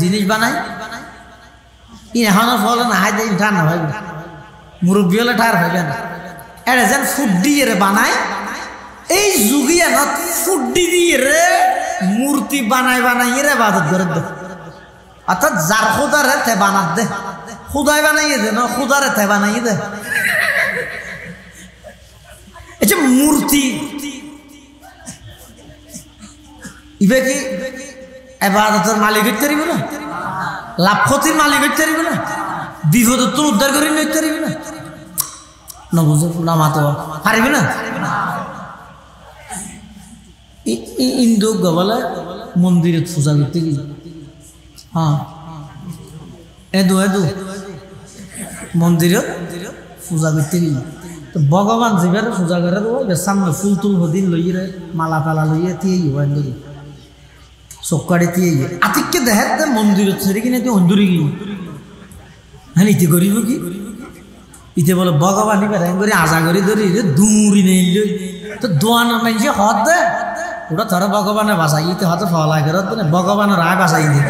জিনিস বানায় এখন ফলে না হাই দেয় ঠান্ডা ভাইবে মুরব্বী হলে ঠার ভাইবে না এটা যেন ফুট দিয়ে বানায়। এই যুগিয়ানত ফুট দিয়ে মূর্তি বানাই বানাই রে বাদত করে দে অর্থাৎ যার খুদারে তে বানাত দে খুদাই বানাইয়ে দে না খুদারে তে বানাইয়ে দে। এই যে মূর্তি ইবে কি এবাদতের মালিক হইতে পারিবে না লাভ ক্ষতির মালিক হইতে পারিবে না বিপদত তো উদ্ধার করে নিতে পারিবে না না বুঝো না মাতো পারিবে না। ইন্দু গবলে মন্দিরে পূজা করতে গেল হ্যাঁ এদু এদু মন্দিরে পূজা করতে গেল তো ভগবান যেভাবে পূজা করে সামনে ফুল তুল হদিন লইয়ে মালা তালা লইয়ে দিয়ে ধরি চক্কাড়ে দিয়ে আতিককে দেখাতে মন্দির ছেড়ে কিনে তুই অন্দুরে গিয়ে হ্যাঁ ইতে করিব কি ইতে বলে ভগবানই বেড়াই করে আজা করে ধরি দূরি নেই তো দোয়ান মানুষে হত দে ওটা ধরো ভগবানের বাসাই ইতে হয়তো ফলা করে ভগবানের রায় বাসাই দিয়ে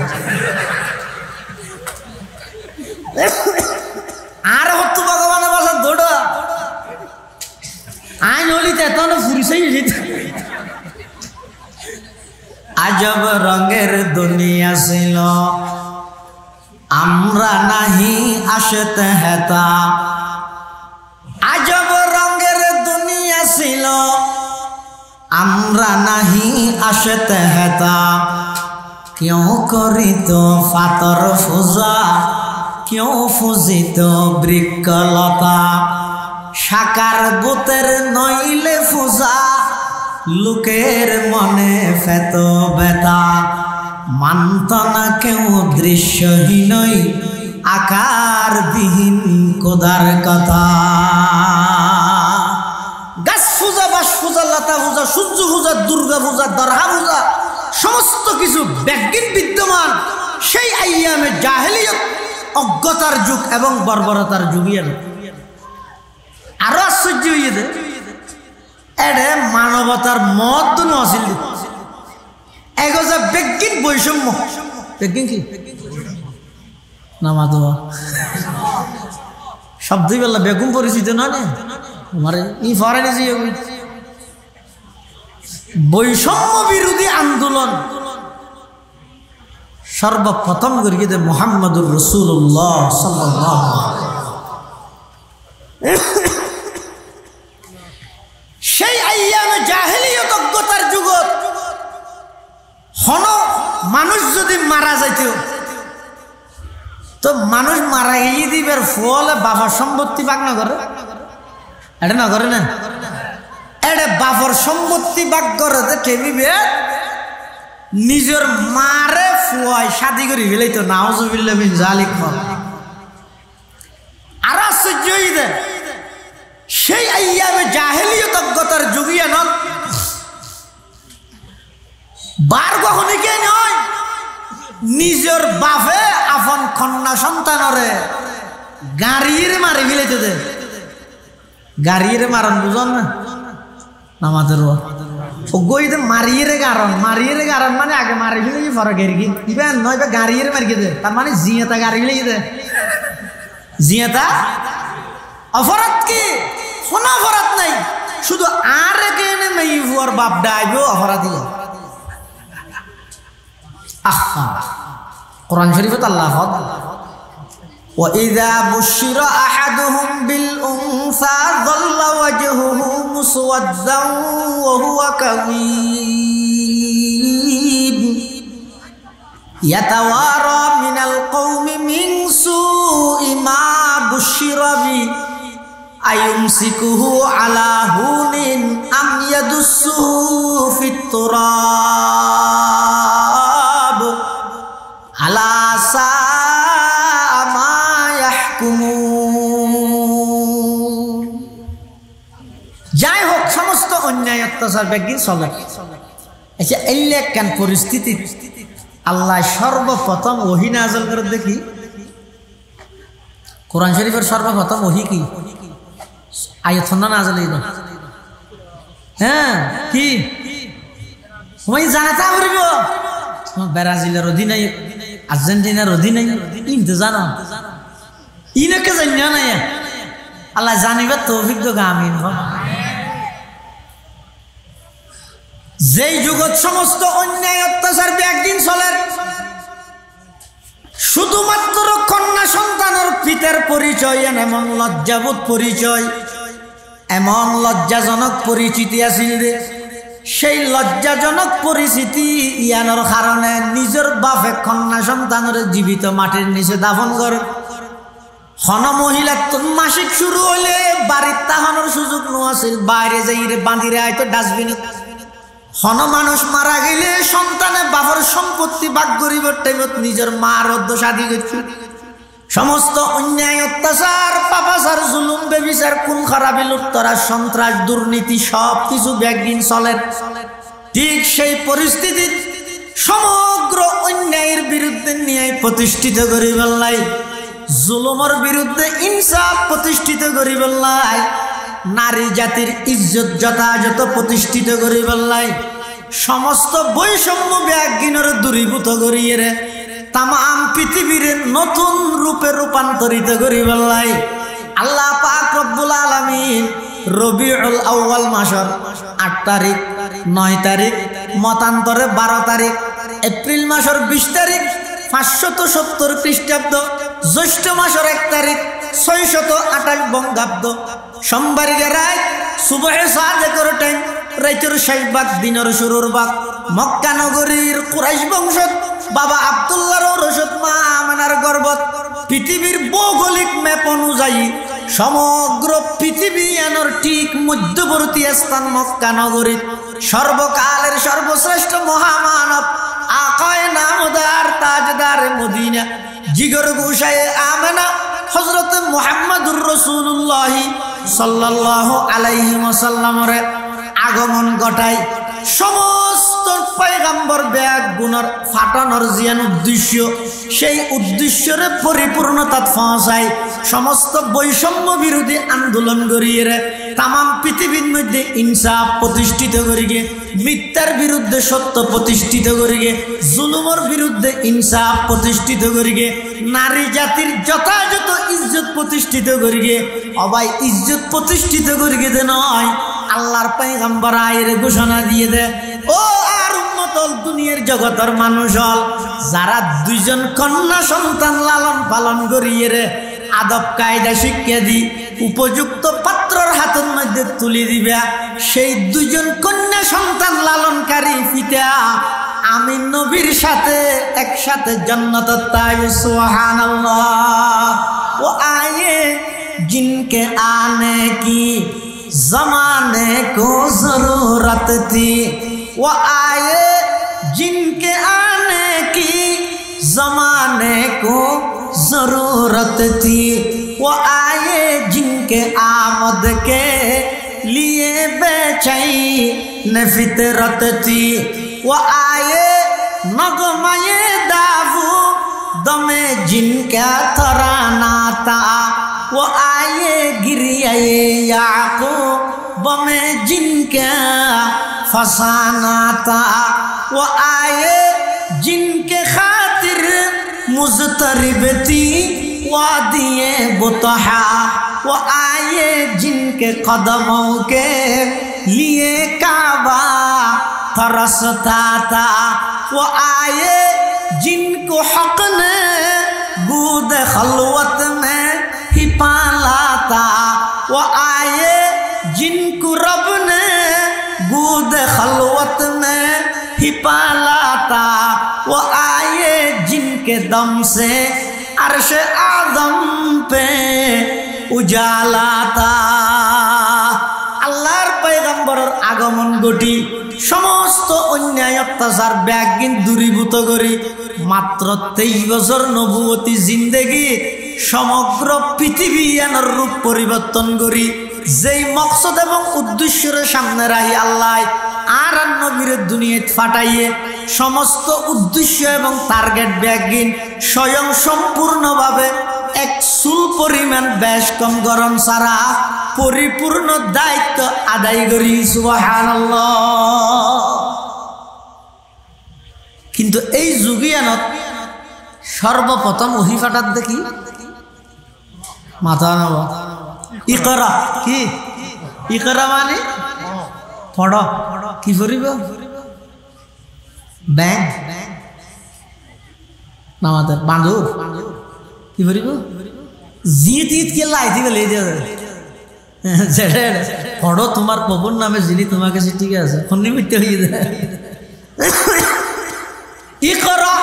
আর হতো ভগবানের বাসা দৌড়া পিছাই আজব রঙের দুনিয়া ছিল আমরা নাহি আসতে হেতা আজব রঙের দুনিয়া ছিল আমরা নাহি আসতে হেতা কেউ করিত ফাতর পূজা কেউ ফুজিত বৃক্ষলতা সাকার গোতের নইলে পূজা লোকের মনে ফেত ব্যথা মানত না কেউ দৃশ্যহীনই আকারবিহীন খোদার কথা গাছ পূজা বাস পূজা লতা পূজা সূর্য পূজা দুর্গা পূজা দরহা পূজা সমস্ত কিছু ব্যাজ্ঞিক বিদ্যমান সেই আইয়ামে জাহেলিয়ত অজ্ঞতার যুগ এবং বর্বরতার যুগিয়ে আরো আশ্চর্য হইয়ে এডে মানবতার মত নছিল এগোজা বেগিন বৈষম্য বেগিন কি নামা দেওয়া শব্দই বললা বেগুন পরিচিত না তোমারে ই ফরেনে যে বৈষম্য বিরোধী আন্দোলন সর্বপ্রথম করিয়ে দে মুহাম্মদুর রাসূলুল্লাহ সাল্লাল্লাহু সেই আইয়ামে জাহেলিয়ত অজ্ঞতার যুগত হন মানুষ যদি মারা যাইত তো মানুষ মারা গিয়ে দিবার ফলে বাবার সম্পত্তি ভাগ না করে এটা না করে না এটা বাবার সম্পত্তি ভাগ করে টেবিবে নিজের মারে ফুয়ায় শাদি করে ফেলাই তো নাউজুবিল্লাহ মিন জালিক আর আশ্চর্য হইতে সেই আইয়ামে জাহেলিয়ত অজ্ঞতার যুগিয়া নন বার কখনই কে নয় নিজের বাপে আপন কন্যা সন্তানরে গাড়ির মারি ফেলাইতে দে গাড়ির মারণ বুঝন না আমাদের গইতে মারিয়ে কারণ মানে আগে মারি ফেলে ফর গেরগি ইবেন নয় বা গাড়িয়ে মারিয়ে দে তার মানে জিয়াতা গাড়ি ফেলে দে জিয়াতা অপরাধ কি কোনো অপরাধ নাই শুধু আর কেনে মেই ফুয়ার বাপ ডাইবো অপরাধী আহা কোরআন শরীফে আল্লাহ وإذا بشر أحدهم بالأنثى ظل وجهه مسودا وهو كظيم يتوارى من القوم من سوء ما بشر به أيمسكه على هون أم يدسه في التراب على ساء ما يحكمون যাই হোক সমস্ত অন্যায় অত্যাচার ব্যাগিন চলে আচ্ছা এই কেন পরিস্থিতি আল্লাহ সর্বপ্রথম ওহী নাযিল করে দেখি কোরআন শরীফের সর্বপ্রথম ওহী কি আয়াত নাযিল হইল হ্যাঁ কি তুমি জানাতা করিব ব্রাজিলের অধীনে আর্জেন্টিনার অধীনে ইনতে জানো ইনকে জানিয়া নাই আল্লাহ জানিবার তৌফিক দাও আমিন যেই যুগত সমস্ত অন্যায় অত্যাচার একদিন চলে শুধুমাত্র কন্যা সন্তানের পিতার পরিচয় এমন লজ্জাবোধ পরিচয় এমন লজ্জাজনক পরিচিতি আছিল রে সেই লজ্জাজনক পরিচিতি ইয়ানোর কারণে নিজের বাপে কন্যা সন্তানের জীবিত মাটির নিচে দাফন করে হন মহিলা মাসিক শুরু হইলে বাড়ির তাহানোর সুযোগ নোয়াছিল বাইরে যাইরে বাঁধিরে আইতো ডাস্টবিনে হন মানুষ মারা গেলে সন্তানে বাবার সম্পত্তি ভাগ করিবার টাইমত নিজের মার অধ্যশাদি করছে সমস্ত অন্যায় অত্যাচার পাপাচার জুলুম বেবিচার খুন খারাপি লুটতরা সন্ত্রাস দুর্নীতি সব কিছু একদিন চলে ঠিক সেই পরিস্থিতি সমগ্র অন্যায়ের বিরুদ্ধে ন্যায় প্রতিষ্ঠিত করিবার লাই জুলুমের বিরুদ্ধে ইনসাফ প্রতিষ্ঠিত করিবার লাই নারী জাতির ইজ্জত যথাযথ প্রতিষ্ঠিত করিবার লাই সমস্ত বৈষম্য ব্যাগিনের দূরীভূত করিয়ে রে তাম পৃথিবীর নতুন রূপে রূপান্তরিত করিবার লাই আল্লাহ পাক রব্বুল আলামিন রবিউল আউয়াল মাসের 8 তারিখ 9 তারিখ মতান্তরে 12 তারিখ এপ্রিল মাসের 20 তারিখ 570 খ্রিস্টাব্দ জ্যৈষ্ঠ মাসের 1 তারিখ 628 বঙ্গাব্দ সোমবার রাত সুবহে সাদেকের টাইম রাইতের শেষ ভাগ দিনের শুরুর ভাগ মক্কা নগরীর কুরাইশ বংশ বাবা আব্দুল্লাহর রশদ মা আমেনার গর্ভত পৃথিবীর ভৌগোলিক ম্যাপ অনুযায়ী সমগ্র পৃথিবী এর ঠিক মধ্যবর্তী স্থান মক্কা নগরী সর্বকালের সর্বশ্রেষ্ঠ মহামানব আকায়ে নামদার তাজদার মদিনা জিগর গোসায়ে আমেনা হযরত মুহাম্মদুর রাসূলুল্লাহ সাল্লাল্লাহু আলাইহি ওয়াসাল্লামের আগমন ঘটায় সমস্ত পয়গম্বর ব্যাগ গুণর ফাটানোর জিয়ান উদ্দেশ্য সেই উদ্দেশ্যের পরিপূর্ণতা পৌঁছায় সমস্ত বৈষম্য বিরোধী আন্দোলন গড়িয়ে তাম পৃথিবীর মধ্যে ইনসাফ প্রতিষ্ঠিত করিগে মিথ্যার বিরুদ্ধে সত্য প্রতিষ্ঠিত করিগে জুলুমের বিরুদ্ধে ইনসাফ প্রতিষ্ঠিত করিগে নারী জাতির যথাযথ ইজ্জত প্রতিষ্ঠিত করিগে অবাই ইজ্জত প্রতিষ্ঠিত করিগে দে নয় আল্লাহর পয়গম্বর আয়ের ঘোষণা দিয়ে দে ও আর উম্মতল দুনিয়ার জগতের মানুষ হল যারা দুইজন কন্যা সন্তান লালন পালন করিয়ে রে আদব কায়দা শিক্ষা দি উপযুক্ত পাত্রর হাতের মধ্যে তুলে দিবা সেই দুইজন কন্যা সন্তান লালনকারী পিতা আমি নবীর সাথে একসাথে জান্নাত তাই সুবহানাল্লাহ ও আয়ে जिनके आने की जमाने को जरूरत थी वो आए जिनके आने की जमाने को जरूरत थी वो आए जिनके आमद के लिए बेचैन फितरत थी वो आए नगमाए दावू दमे जिनका तराना था वो आए गिरियाए याकूब में जिनका फसाना था वो आए जिनके खातिर मुज़तरिब थी वादिए बुतहा वो आए जिनके कदमों के लिए काबा तरसता था वो आए जिनको हक ने बूद खलवत में ही पाला था वो आए जिनको रब ने बूद खलवत में ही पाला था वो आए जिनके दम से अर्श आदम पे उजाला था আল্লাহর পয়গম্বরের আগমন ঘটি সমস্ত অন্যায় অত্যাচার ব্যাগিন দূরীভূত করি মাত্র 23 বছর নবুয়তি জিন্দেগি সমগ্র পৃথিবী এর রূপ পরিবর্তন করি যেই মকসদ এবং উদ্দেশ্যের সামনে রাখি আল্লাহ আর নবীর দুনিয়াত ফাটাইয়ে সমস্ত উদ্দেশ্য এবং টার্গেট ব্যাগিন স্বয়ং সম্পূর্ণভাবে এক চুল পরিমাণ বেশ কম গরম ছাড়া পরিপূর্ণ দায়িত্ব আদায় করি সুবহানাল্লাহ। কিন্তু এই যুগিয়ানত সর্বপ্রথম ওহী ফাটাত দেখি মাথা নব ইকরা কি ইকরা মানে পড় কি করিব ব্যাং নামাদের বাঁধুর কি করিব জিত ঈদ কে লাইতি গেলে পড়ো তোমার প্রভুর নামে যিনি তোমাকে ঠিক আছে নিমিত্ত হয়ে যায় ইকরা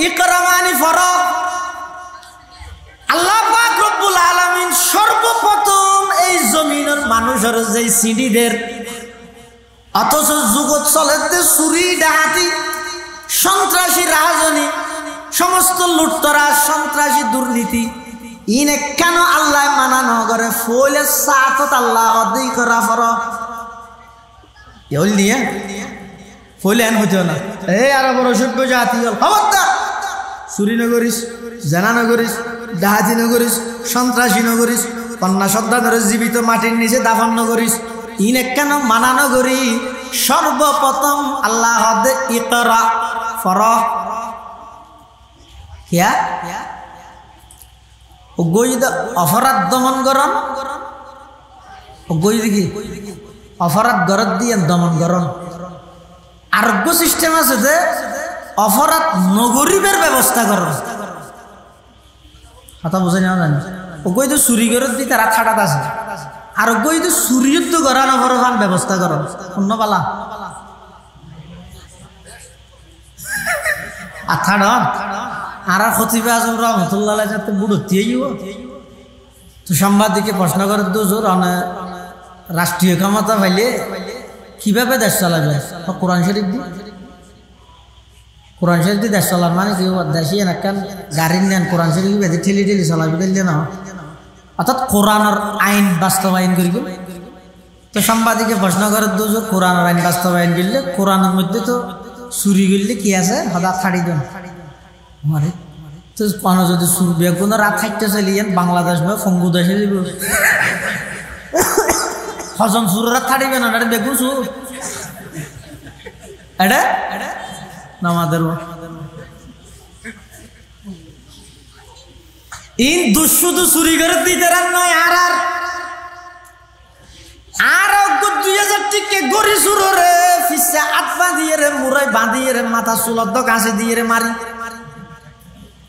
ইকরা মানে পড়ো আল্লাহ পাক রব্বুল আলামিন সর্বপ্রথম এই জমিনের মানুষের যে সিডিদের অথচ যুগত চলেতে চুরি ডাহাতি সন্ত্রাসী রাজনী সমস্ত লুটতরা সন্ত্রাসী দুর্নীতি ইনে কেন আল্লাহ মানা নগরে ফলে সাতত আল্লাহ অদি করা ফর এল নিয়ে ফলে এন হইতো না এই আর বড় সভ্য জাতি হল খবরদার চুরি নগরিস জানা নগরিস ডাহাতি নগরিস সন্ত্রাসী নগরিস কন্যা সন্তানের জীবিত মাটির নিচে দাফন নগরিস ইনে কেন মানা নগরী সর্বপ্রথম আল্লাহ হদে ইকরা ফর क्या অপরাধ দমন করন গই দেখি অপরাধ গরত দিয়ে দমন গরম আরোগ্য সিস্টেম আছে যে অপরাধ নগরীবের ব্যবস্থা করো কথা বুঝে নেওয়া জানি ও গই তো চুরি গরত দিয়ে তারা খাটাত আছে আর গই তো চুরিযুদ্ধ করার অপরাধ ব্যবস্থা করো অন্য পালা আর থাড় আর খতিবে আজম রহমতুল্লাহ যাতে বুড়োতিয়ে তো সাংবাদিকে প্রশ্ন করে তো জোর রাষ্ট্রীয় ক্ষমতা পাইলে কিভাবে দেশ চালাবে কোরআন শরীফ দি কোরআন শরীফ দিয়ে দেশ চালার মানে কি দেশি এনাকান গাড়ি নেন কোরআন শরীফ বেঁধে ঠেলি ঠেলি চালাবে দিলে না অর্থাৎ কোরআনের আইন বাস্তবায়ন করি তো সাংবাদিকে প্রশ্ন করে তো জোর কোরআনের আইন বাস্তবায়ন করলে কোরআনের মধ্যে তো চুরি করলে কি আছে হঠাৎ ছাড়ি দেন মারে তো কোনো যদি বেগুন রাত থাকতে চলিয়েন বাংলাদেশ বা ফঙ্গু দেশে যাব হজম সুর রাত ছাড়িবে না এটা বেগুন সুর এটা নামাদের ইন দুশুধু চুরি করে দিতে রান নয় আর 2000 টিকে গড়ি সুরো রে ফিসা আটপা দিয়ে রে মুরাই বাঁধিয়ে রে মাথা চুলত কাছে দিয়ে রে মারি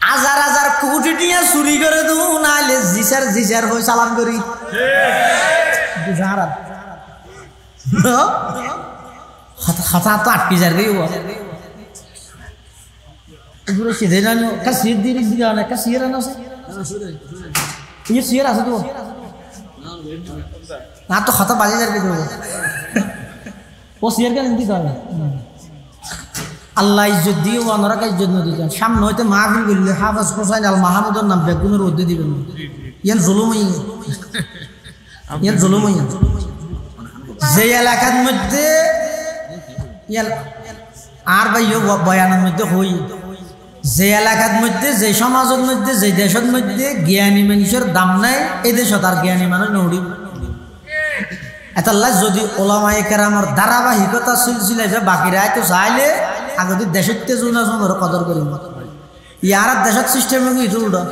হাজার হাজার কোটি টিয়া চুরি করে দেবো নাহলে জিসার হয়ে সালাম করি হতা তো আটকে যাবে এগুলো সিধে না সির দিয়ে দিকে অনেক সিয়ার আছে ইয়ে সিয়ার আছে তো না তো হতা বাজে যাবে তো ও সিয়ার কেন দিতে হবে আল্লাহ ইজ্জত দিয়ে অন্যরা ইজ্জত না দিতেন সামনে হইতে মাহফিল করলে হাফেজ হোসাইন আল মাহমুদের নাম বেগুনের উদ্দে দিবেন ইয়ান জুলুমই যে এলাকার মধ্যে আর ভাই বয়ানের মধ্যে হই যে এলাকার মধ্যে যে সমাজের মধ্যে যে দেশের মধ্যে জ্ঞানী মানুষের দাম নাই এই দেশত আর জ্ঞানী মানুষ নড়ি এতাল্লা যদি ওলামায়ে কেরামের ধারাবাহিকতা চলছিল বাকিরা তো চাইলে আগতে দেশের তেজুনার কদর করি ইয়ার দেশের সিস্টেমে কিন্তু উল্টো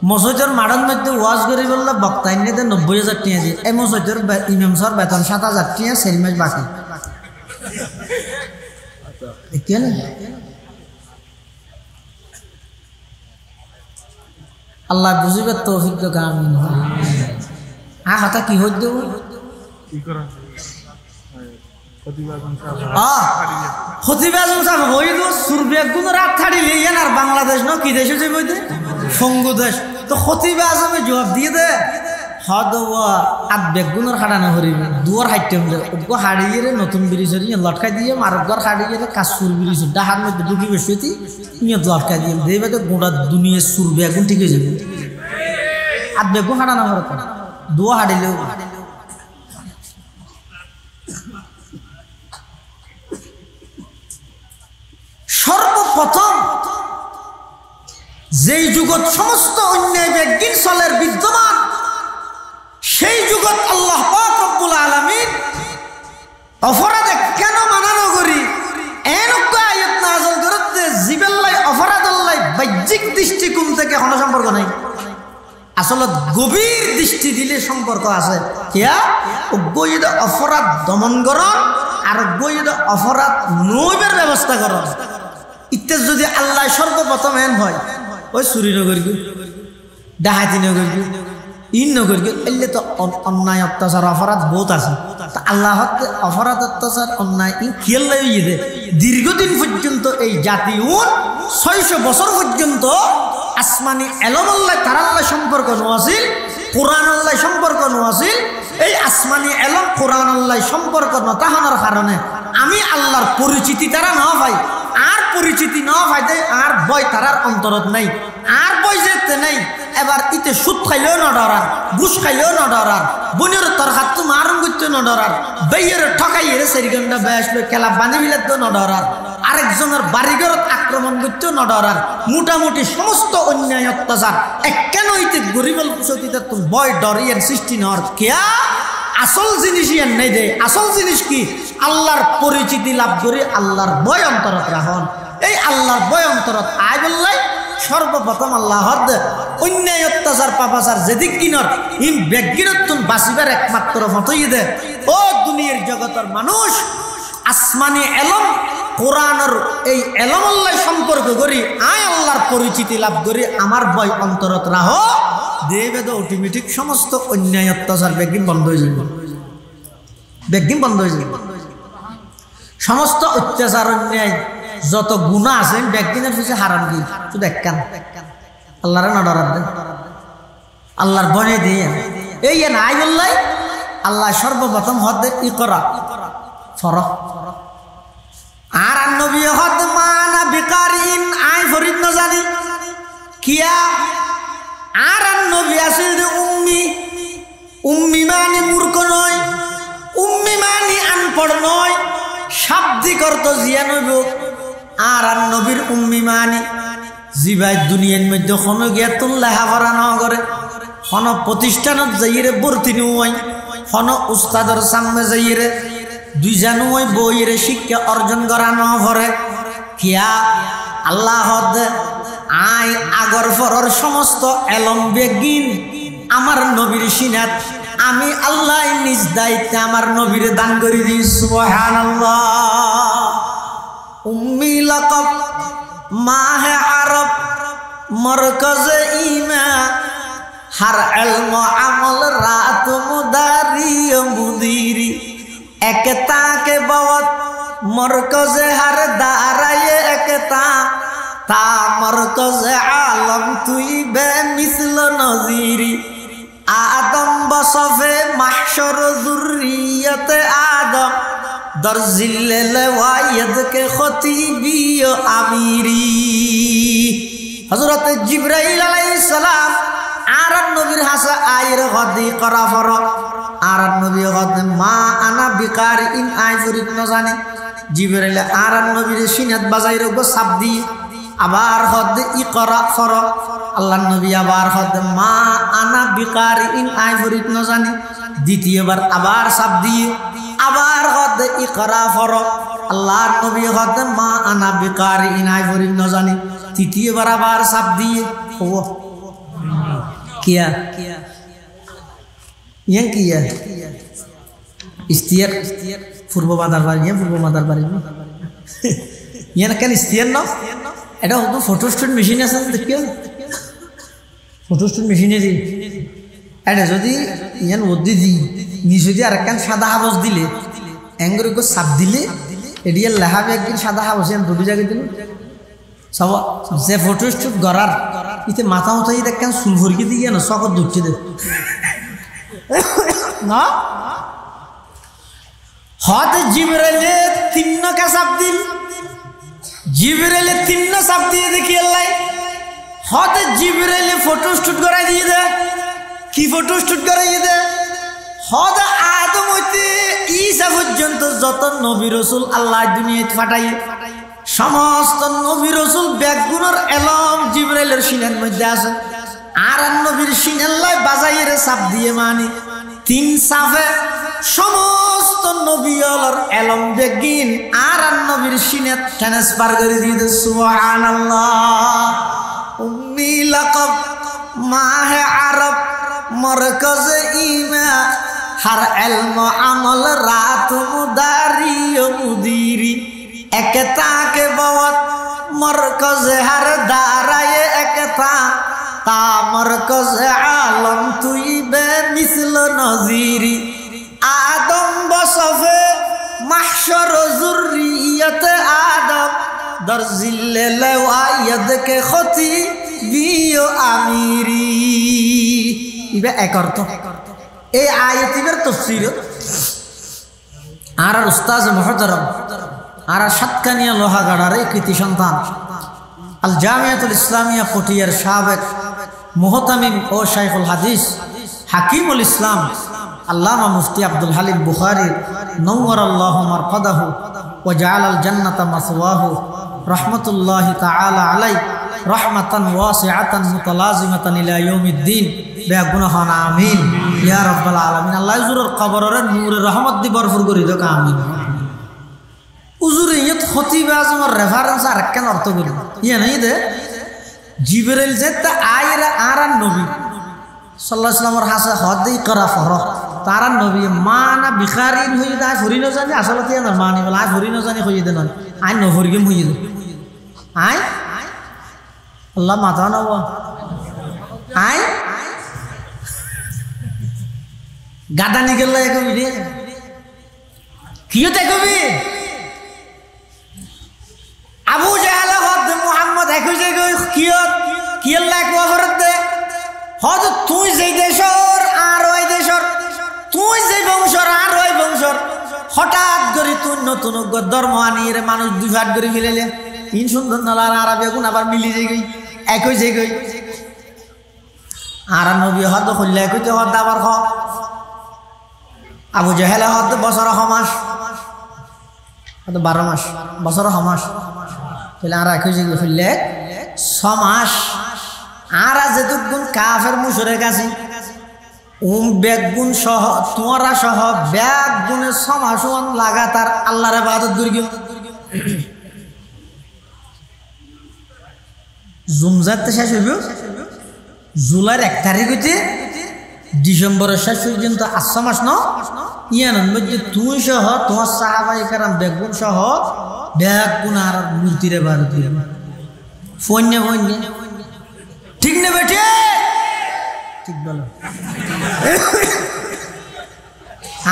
মসজিদের মাঠের মধ্যে ওয়াজ করি বললে বক্তা এনে 90,000 টাকা দিয়ে এই মসজিদের ইমাম সাহেব বেতন 7,000 টাকা 4 মাস বাকি কেন আল্লাহ বুঝিবে তৌফিক তো আমিন হ্যাঁ কথা কি হই দেব বাংলাদেশ ন কি দেশে যাইব ফঙ্গু দেশ তো খতিবে আজমে জবাব দিয়ে দে বেগুনের হাড়ানো হরিব দুয়ার হাইটে হাড়িয়ে নতুন ব্রিজ লটকাই দিয়ে মারগর হাড়িয়ে কাশুর ব্রিজ ডাহার মধ্যে ঢুকি বেশি লটকাই দিয়ে দেবে তো গোটা দুনিয়া সুর বেগুন ঠিক হয়ে যাবে আর বেগুন হাড়ানো হর দুয়া হাড়িলেও সর্বপ্রথম যেই যুগত সমস্ত অন্যায় ব্যাগিন চলের বিদ্যমান সেই যুগত আল্লাহ পাক রব্বুল আলামিন অপরাধে কেন মানানো করি এনক আয়াত নাযিল করতে জিবাল্লাই অপরাধল্লাই বাহ্যিক দৃষ্টিকোণ থেকে কোনো সম্পর্ক নাই আসলে গভীর দৃষ্টি দিলে সম্পর্ক আছে কিয়া গইদ অপরাধ দমন করন আর গইদ অপরাধ নইবের ব্যবস্থা করন ইত্যাদ যদি আল্লাহ সর্বপ্রথম এন হয় ওই চুরি নগর ডাহাতি নগর ইন নগর এলে তো অন্যায় অত্যাচার অপরাধ বহুত আছে আল্লাহ অপরাধ অত্যাচার অন্যায় ই খেয়াল লাগে দীর্ঘদিন পর্যন্ত এই জাতি 600 বছর পর্যন্ত আসমানি এলম আল্লাহ তার আল্লাহ সম্পর্ক নছিল কোরআন আল্লাহ সম্পর্ক নছিল এই আসমানি এলম কোরআন আল্লাহ সম্পর্ক নতাহানোর কারণে আমি আল্লাহর পরিচিতি তারা না পাই আর পরিচিতি না পাইতে আর বই তারার অন্তরত নাই আর বই যেতে নাই এবার ইতে সুদ খাইলেও না ডরার ঘুষ খাইলেও না ডরার বোনের তোর হাত তো মারণ করতে না ডরার বেয়ের ঠকাইয়ের সেরিগন্ডা বেশ খেলা বাঁধি মিলাতে না ডরার আরেকজনের বাড়িঘরত আক্রমণ করতেও না ডরার মোটামুটি সমস্ত অন্যায় অত্যাচার কেন ইতে গরিবল কুশতিতে তো বয় ডরিয়ার সৃষ্টি নর কেয়া আসল জিনিসই নাই দে আসল জিনিস কি আল্লাহর পরিচিতি লাভ করে আল্লাহর ভয় অন্তরত রাখুন এই আল্লাহর ভয় অন্তরত আয় বললাই সর্বপ্রথম আল্লাহর অন্যায় অত্যাচার পাপাচার যেদিক কিনর ইন বেগিরতুন বাসিবার একমাত্র মতই দে ও দুনিয়ার জগতের মানুষ আসমানি এলম কোরআনের এই এলম আল্লাহ সম্পর্ক করি আয় আল্লাহর পরিচিতি লাভ করি আমার ভয় অন্তরত রাহ দেবে তো অটোমেটিক সমস্ত অন্যায় অত্যাচার বেগিন বন্ধ হয়ে যাবে বেগিন বন্ধ হয়ে যাবে সমস্ত অত্যাচার অন্যায় যত গুনাহ আছে বেগিনের পিছে হারাম কি শুধু একখান আল্লাহর না ডরার দেন আল্লাহর বনে দিয়ে এই না আই বললাই আল্লাহ সর্বপ্রথম হদ ইকরা ফরহ আর নবী হদ মানা বিকারিন আই ফরিদ না জানি কিয়া আর নবী আছে যে উম্মি মানে মূর্খ নয় উম্মি মানে আনপড় নয় শাব্দিক অর্থ জিয়া নইব আর নবীর উম্মি মানে জিবাই দুনিয়ার মধ্যে কোনো জ্ঞাতুন লেখাপড়া ন করে কোনো প্রতিষ্ঠানত যাইরে ভর্তি নয় কোনো উস্তাদের সামনে যাইরে দুই জানুয়ারি বইরে শিক্ষা অর্জন করা ন করে কিয়া আল্লাহ আই আগর ফরর সমস্ত এলম বেগিন আমার নবীর সিনাত আমি আল্লাহ নিজ দায়িত্বে আমার নবীর দান করে দিই সুবহানাল্লাহ উম্মি লাকাব মাহে আরব মরকজে ইমা হার ইলম আমল রাত মুদারি মুদিরি একতা के बहुत मरकज हर दाराए एकता ता मरकज आलम तुई बे मिसल नजीरी आदम बसफे महशर जुर्रियत आदम दर जिल्ले वायद के खतीबी आमीरी हजरत जिब्राइल अलैहिस सलाम आरब नबीर हासा आयर गदी करा फर आरब नबी गद मा आना बिकारी इन आय फरिद न जाने जिब्राइल आरब नबीर सिनात बाजाइर गो साब दी আবার হদ ইকরা ফর আল্লাহ নবী আবার হদ মা আনা বিকারি ইন আই ফরিদ ন জানি দ্বিতীয়বার আবার সাব দিয়ে আবার হদ ইকরা ফর আল্লাহ নবী হদ মা আনা বিকারি ইন আই ফরিদ ন জানি তৃতীয়বার আবার সাব দিয়ে ও কিয়া ইয়াং কিয়া ইস্তিয়ার পূর্ব মাদার বাড়ি পূর্ব মাদার বাড়ি ইয়ান কেন ইস্তিয়ার ন এটা হতো ফটোস্টেট মেশিন আছে দেখিও ফটোস্টেট মেশিনে দি এটা যদি ইয়ান ওদি দি নিচে দিয়ে আরেকখান সাদা হাবস দিলে অ্যাঙ্গরে কো সাপ দিলে এডিয়া লাহাবে একদিন সাদা হাবস ইয়ান দুটি জায়গায় দিল সব যে ফটোস্টেট গড়ার ইতে মাথা উঠাই দেখেন চুল ভরকে দিয়ে না সকত দুটছে দে না হতে জিবরাইলে তিন কা সাপ দিল জিবরাইলে তিন সাপ দিয়ে দেখি আল্লাহ হতে জিবরাইলে ফটো শুট করাই দিয়ে দে কি ফটো শুট করাই দে হতে আদম হইতে ঈসা পর্যন্ত যত নবী রাসূল আল্লাহ দুনিয়াতে পাঠাই সমস্ত নবী রাসূল ব্যাগুনের এলম জিবরাইলের সিনার মধ্যে আছে আর নবীর সিনাল্লাহ বাজাইরে সাপ দিয়ে মানি তিন সাফে সমস্ত নবীর এলম বেগিন আর নবীর সিনাত ট্রান্সফার করে দিয়ে সুবহানাল্লাহ উম্মি লাকাব মাহে আরব মরকজ ইমা हर इल्म अमल रात मुदारी मुदीरी एकता के बहुत मरकज हर दाराए एकता ता मरकज आलम तुई बे मिसल नजीरी आदम बसफे महशर जुर्रियत आदम दर जिल्ले लवायद के खती बियो आमीरी इबे एक अर्थ এই আয়াতের তাফসীর আর উস্তাদ মুহতারাম আর সাতকানিয়া লোহাগাড়ার কৃতি সন্তান আল জামিয়াতুল ইসলামিয়া পটিয়ার সাবেক মুহতামিম ও শাইখুল হাদিস হাকিমুল ইসলাম আল্লামা মুফতি আব্দুল হালিম বুখারী নওয়ারাল্লাহু মারকাদাহু ওয়া জাআলাল জান্নাতা মাসওয়াহু রাহমাতুল্লাহি তাআলা আলাই রাহমাতান ওয়াসিআতান মুতালাজিমাতান ইলা ইয়াউমিদ্দিন বেগুনাহান আমিন ইয়া রাব্বাল আলামিন আল্লাহ হুজুরের কবরের নূরে রহমত দি ভরপুর করে দাও আমিন হুজুর ইয়ত খতিব আজমের রেফারেন্স আর কেন অর্থ করি ইয়া নাই দে জিবরাইল যে তা আয়রা আর নবী সাল্লাল্লাহু আলাইহি ওয়াসাল্লামের হাসে হদি করা ফরক তারা নবী মানা বিখারিন হয়ে দা ফরিনো জানি আসলে না মানি বলা আই ফরিনো জানি হয়ে দেন আই নহরিগম হয়ে দে আই আল্লাহ মাথা নব আই গাদা নিগেল একবি রে কিও দেখবি আবু জাহেল হদ মুহাম্মদ একজে কিও কিল লাগবো ফরত দে হদ তুই যেই দেশর আর ওই দেশর তুই যে বংশর আর ওই বংশর হঠাৎ করে তুই নতুন ধর্ম আনিয়ে মানুষ দুভাট করে ফেলেলে ইন সুন্দর নালার আরবি এখন আবার মিলি যাই গই একই যাই গই আর নবী হদ খুললে একই হদ আবার খ আবু জাহেল হদ বছর হমাস হদ 12 মাস বছর হমাস তাহলে আর একই যাই খুললে 6 মাস আর যেটুকুন কাফের মুশরিক আছে বেগুন সহ তোমরা সহ বেগুনে 6 মাস লাগাতার আল্লাহর ইবাদত করি জুমজাতে শেষ হইব জুলাইয়ের 1 তারিখ হইতে ডিসেম্বরের শেষ পর্যন্ত 8 মাস ন ইয়ানোর মধ্যে তুই সহ তোমার সাহাবাই কারাম বেগুন সহ বেগুন আর মূর্তির ইবাদত করি ফোনে ফোনে ঠিক না বেটে ঠিক বলো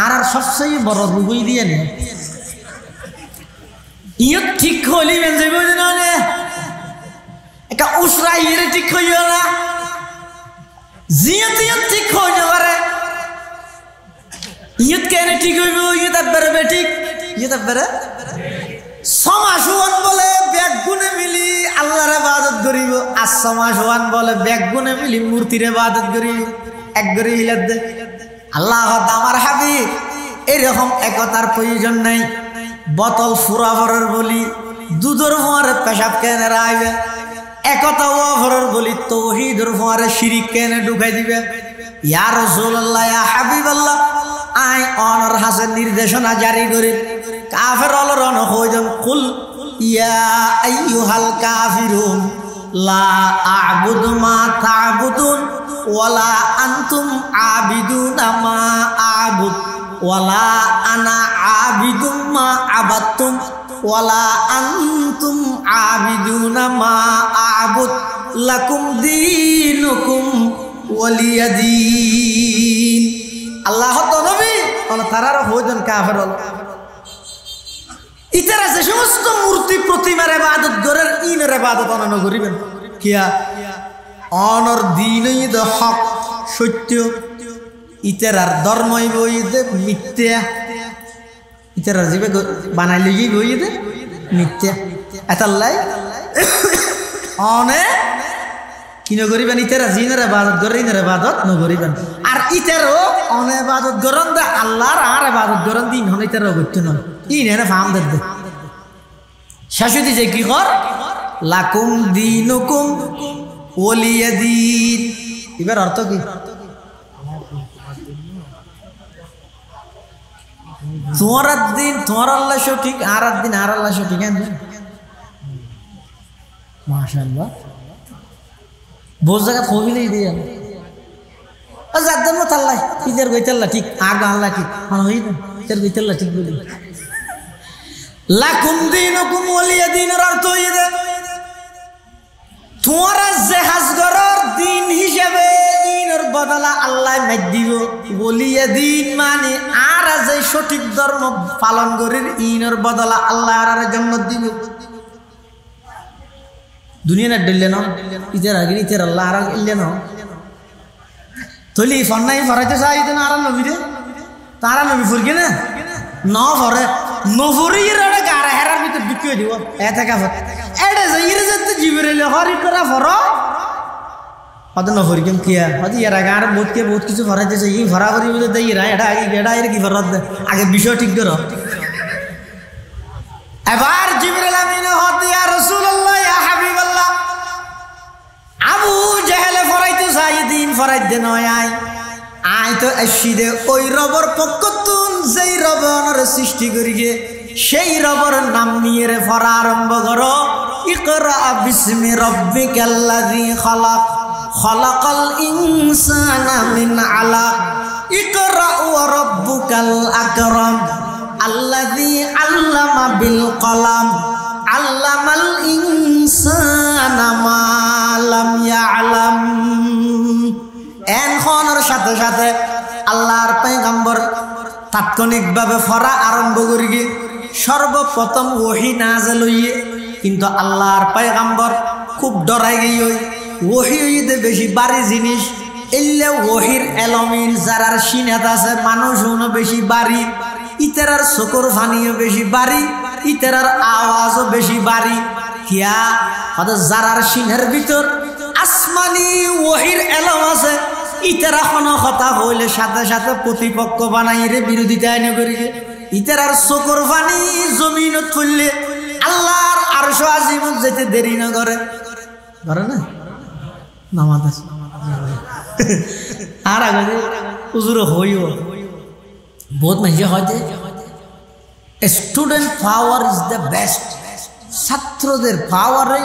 আর সবচেয়ে বড় রুগই দিয়ে নে ইয়ত ঠিক হলি মেন যাইব না একটা উসরা ইরে ঠিক হইও না জিয়ত ইয়ত ঠিক হই না পারে ইয়ত কেন ঠিক হইব ইয়ত আবার বেঠিক ইয়ত আবার সমাসওয়ান বলে বেগুনে মিলি আল্লাহর ইবাদত করিব আর সমাসওয়ান বলে বেগুনে মিলি মূর্তির ইবাদত করিব এক করে হিলাত দে আল্লাহ আমার হাবিব এরকম একতার প্রয়োজন নাই বোতল ফুরাভরের বলি দুধের ফোয়ারে পেশাব কেনে রাইবে একতা ওয়াভরের বলি তৌহিদের ফোয়ারে শিরিক কেনে ঢুকাই দিবে ইয়া রাসূলুল্লাহ ইয়া হাবিবাল্লাহ আই অনর হাসের নির্দেশনা জারি করি কাফের অলরন হইদম কুল ইয়া আইয়ুহাল কাফিরুন লা আ'বুদু মা তা'বুদুন ওয়ালা আনতুম আবিদুনা মা আ'বুদ ওয়ালা আনা আবিদুম মা আবাদতুম ওয়ালা আনতুম আবিদুনা মা আ'বুদ লাকুম দীনুকুম ওয়ালিয়াদিন আল্লাহ তো নবী ওলা তারার হইদন কাফের হল ইতারা যে সমস্ত মূর্তি প্রতিমার ইবাদত করেন ইনের ইবাদত অনন্য করিবেন কিয়া অনর দিনই দ হক সত্য ইতারার ধর্মই বইতে মিথ্যা ইতারার জিবে বানাইলে কি বইতে মিথ্যা এতাল্লাই অনে কিনো করিবেন ইতারা জিনের ইবাদত করে ইনের ইবাদত ন করিবেন আর ইতারও অনে ইবাদত করেন দে আল্লাহর আর ইবাদত করেন দিন হন ইতারও করতে নয় ইনে ফাম দে শাশুদি যে কি কর লাকুম দীনুকুম ওয়ালিয়াদিন এবার অর্থ কি তোমার দিন তোমার আল্লাহ সঠিক আর দিন আর আল্লাহ সঠিক মাশাআল্লাহ বোঝ জায়গা কবিলেই দিয়ে যার মতাল্লাহ ইদের গইতাল্লাহ ঠিক আর আল্লাহ ঠিক মানে হই না ইদের গইতাল্লাহ ঠিক বলি লাকুম দীনুকুম ওয়ালিয়াদিনের অর্থ হইছে তোমরা জাহাজ গরর দিন হিসাবে ইনের বদলা আল্লাহ মাই দিব ওয়ালিয়াদিন মানে আর যে সঠিক ধর্ম পালন করির ইনের বদলা আল্লাহ আর জান্নাত দিব দুনিয়া না দিলে না ইদের আগে ইদের আল্লাহ আর ইল্লে না তলি ফন্নাই ফরাইতে চাইতে না আর নবী রে তারা নবী ফুরকে না ন ফরে নফরির রে গারা হেরার ভিতর ঢুকিয়ে দিব এতে কাফত এডে যে ইরে যে জিবরাইল হরি করা ফর অত নফরি কেম কিয়া অত ইয়ার গার বহুত কিছু ফরাইতেছে ই ফরা করি বলে দেই রা এটা আগে গেডা এর কি ফরাত দে আগে বিষয় ঠিক করো এবার জিবরাইল আমিন হত ইয়া রাসূলুল্লাহ ইয়া হাবিবাল্লাহ আবু জাহেল ফরাইতে চাই দিন ফরাইতে নয় আই তো আসি দে ওই রবর পক্ষতুন যেই রবনের সৃষ্টি করিগে সেই রবের নাম নিয়ে রে পড়া আরম্ভ করো। ইকরা বিসমি রাব্বিকাল্লাযী খালাক খালাকাল ইনসানা মিন আলাক ইকরা ওয়া রাব্বুকাল আকরাম আল্লাযী আল্লামা বিল কলাম আল্লামাল ইনসানা মা লাম ইয়ালাম। এনখনের সাথে সাথে আল্লাহর পয়গম্বর তাৎক্ষণিকভাবে পড়া আরম্ভ করি গিয়ে সর্বপ্রথম ওহী নাযিল হইয়ে, কিন্তু আল্লাহর পয়গম্বর খুব ডরাই গিয়ে ওহী হইতে বেশি বাড়ি জিনিস এলে ওহির এলমিন যারার সিনাত আছে মানুষ বেশি বাড়ি, ইতারার চকুর ফানিও বেশি বাড়ি, ইতারার আওয়াজও বেশি বাড়ি। কিয়া যারার সিনের ভিতর আসমানি ওহির এলম আছে, ইতারা কোনো কথা হইলে সাথে সাথে প্রতিপক্ষ বানাই রে বিরোধিতা এনে করি। ইতারার চকুর ফানি জমিনত তুললে আল্লাহর আরশ আজিমত যেতে দেরি না করে না নামাজ আর আগে হুজুর হইও বহুত মানুষ হয়তো student power is the best. ছাত্রদের পাওয়ারে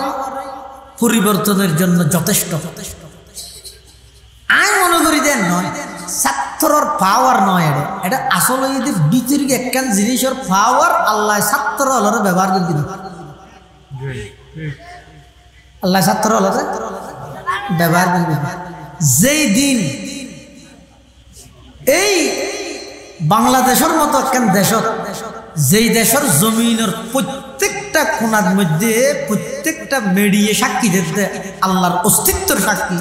পরিবর্তনের জন্য যথেষ্ট। আমি মনে করি দেন নয় ছাত্রর পাওয়ার নয়, এটা আসলে যদি ভিতরে একখান জিনিসের পাওয়ার আল্লাহ ছাত্র হলরে ব্যবহার করে দিল। আল্লাহ ছাত্র হলরে ব্যবহার করে দিল। যেই দিন এই বাংলাদেশের মতো একখান দেশত, যেই দেশের জমিনের প্রত্যেকটা কোণার মধ্যে প্রত্যেকটা মেডিয়ে সাক্ষী দিতে আল্লাহর অস্তিত্বের সাক্ষী,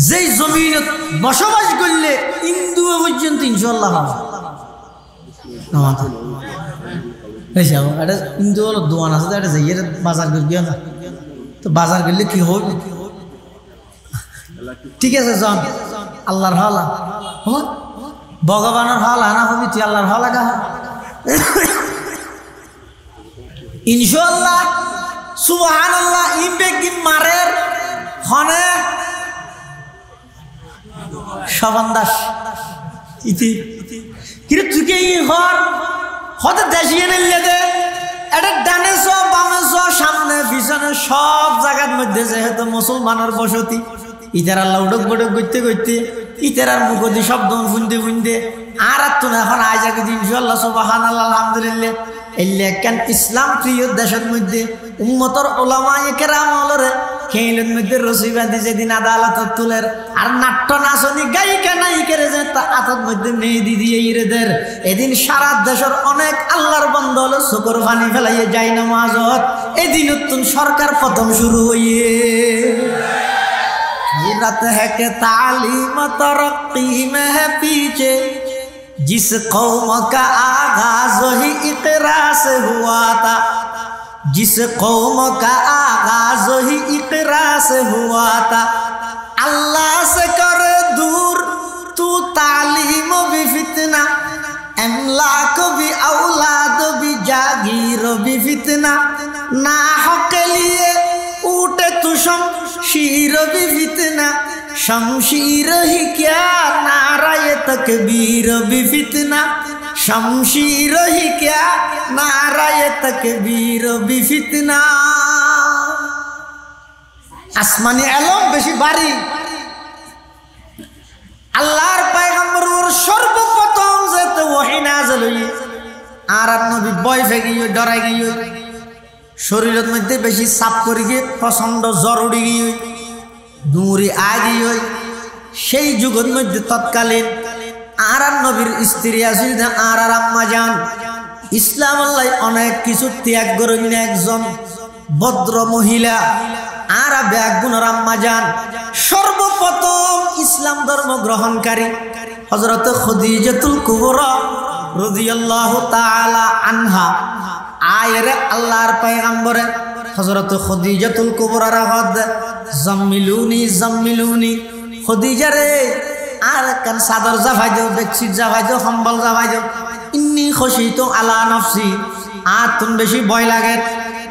যেই জমিনত বসবাস করলে হিন্দু পর্যন্ত ইনশাল্লাহ এটা হিন্দু হলো দোয়ান আছে, এটা যাই বাজার করবি না তো বাজার করলে কি হবে? ঠিক আছে জন আল্লাহর হালা ভগবানের হালা না হবি তুই আল্লাহর হালা গা ইনশাল্লাহ সুবহানাল্লাহ। ইমবে কি মারের হনে সবান্দাস ইতি কিন্তু তুকে ই হর হতে দেশিয়ে নিলে দে এটা ডানে সব বামে সব সামনে পিছনে সব জায়গার মধ্যে যেহেতু মুসলমানের বসতি, ইতার আল্লাহ উডক বডক করতে করতে ইতারার মুখদি শব্দ ফুনতে ফুনতে আর তো এখন আইজাকে ইনশাআল্লাহ সুবহানাল্লাহ আলহামদুলিল্লাহ এলে কেন ইসলাম প্রিয় দেশের মধ্যে উম্মতর ওলামায়ে কেরাম হলরে খেইলের মধ্যে রসি বাঁধি যেদিন আদালত তুলের আর নাট্য নাচনি গায়িকা নায়িকের যে আতর মধ্যে মেহেদি দিয়ে ইরেদের এদিন সারা দেশের অনেক আল্লাহর বন্ধ হলো চোখের পানি ফেলাইয়ে যায় না মাঝত। এদিন নতুন সরকার প্রথম শুরু হইয়ে रात है कि तालीम तरक्की में है पीछे, जिस कौम का आगाज ही इकरा से हुआ था, जिस कौम का आगाज ही इकरा से हुआ था। अल्लाह से कर दूर तू तालीम भी फितना, अमलाक भी औलाद भी जागीर भी फितना, ना हक लिए उठे तू शमशीर भी फितना, शमशीर ही क्या नाराए तकबीर भी फितना, शमशीर ही क्या नाराए तकबीर भी फितना। আসমানি আলম বেশি বাড়ি আল্লাহর পয়গম্বর সর্বপ্রথম যেতে ওহী নাযিল হই আর নবী ভয় পেয়ে গিয়ে ডরাই গিয়ে শরীরের মধ্যে বেশি চাপ করে গিয়ে প্রচন্ড জ্বর উঠে গিয়ে দূরে আগিয়ে সেই যুগের মধ্যে তৎকালীন আর নবীর স্ত্রী আছিল না আর আম্মা জান ইসলাম আল্লাহ অনেক কিছু ত্যাগ করেন একজন ভদ্র মহিলা আর ব্যাগুণের আম্মা জান সর্বপ্রথম ইসলাম ধর্ম গ্রহণকারী হযরত খাদিজাতুল কুবরা রাদিয়াল্লাহু তাআলা আনহা আয়রে আল্লাহর পয়গম্বরে হযরত খাদিজাতুল কুবরা রাহদ জাম্মিলুনি জাম্মিলুনি খাদিজা রে আর কান চাদর জাফাই দাও বেডশিট জাফাই দাও কম্বল জাফাই দাও ইন্নী খশিতু আলা নফসি আর তুমি বেশি ভয় লাগে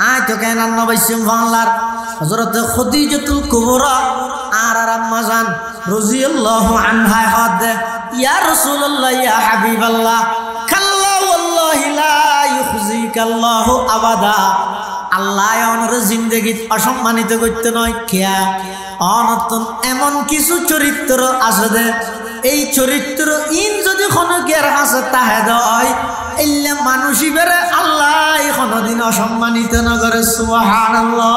আয় তো কেন নবইসম বাংলার হযরত খাদিজাতুল কুবরা আর আম্মা জান রাদিয়াল্লাহু আনহা হদ ইয়া রাসূলুল্লাহ ইয়া হাবিবাল্লাহ কাল্লা ওয়াল্লাহি লা রাব্বিকাল্লাহু আবাদা আল্লাহ অনর জিন্দেগি অসম্মানিত করতে নয় খেয়া অনতন এমন কিছু চরিত্র আছে দে এই চরিত্র ইন যদি খনকের আছে তাহে দয় এলে মানুষই বেড়ে আল্লাহ কোনদিন অসম্মানিত না করে সুবহানাল্লাহ।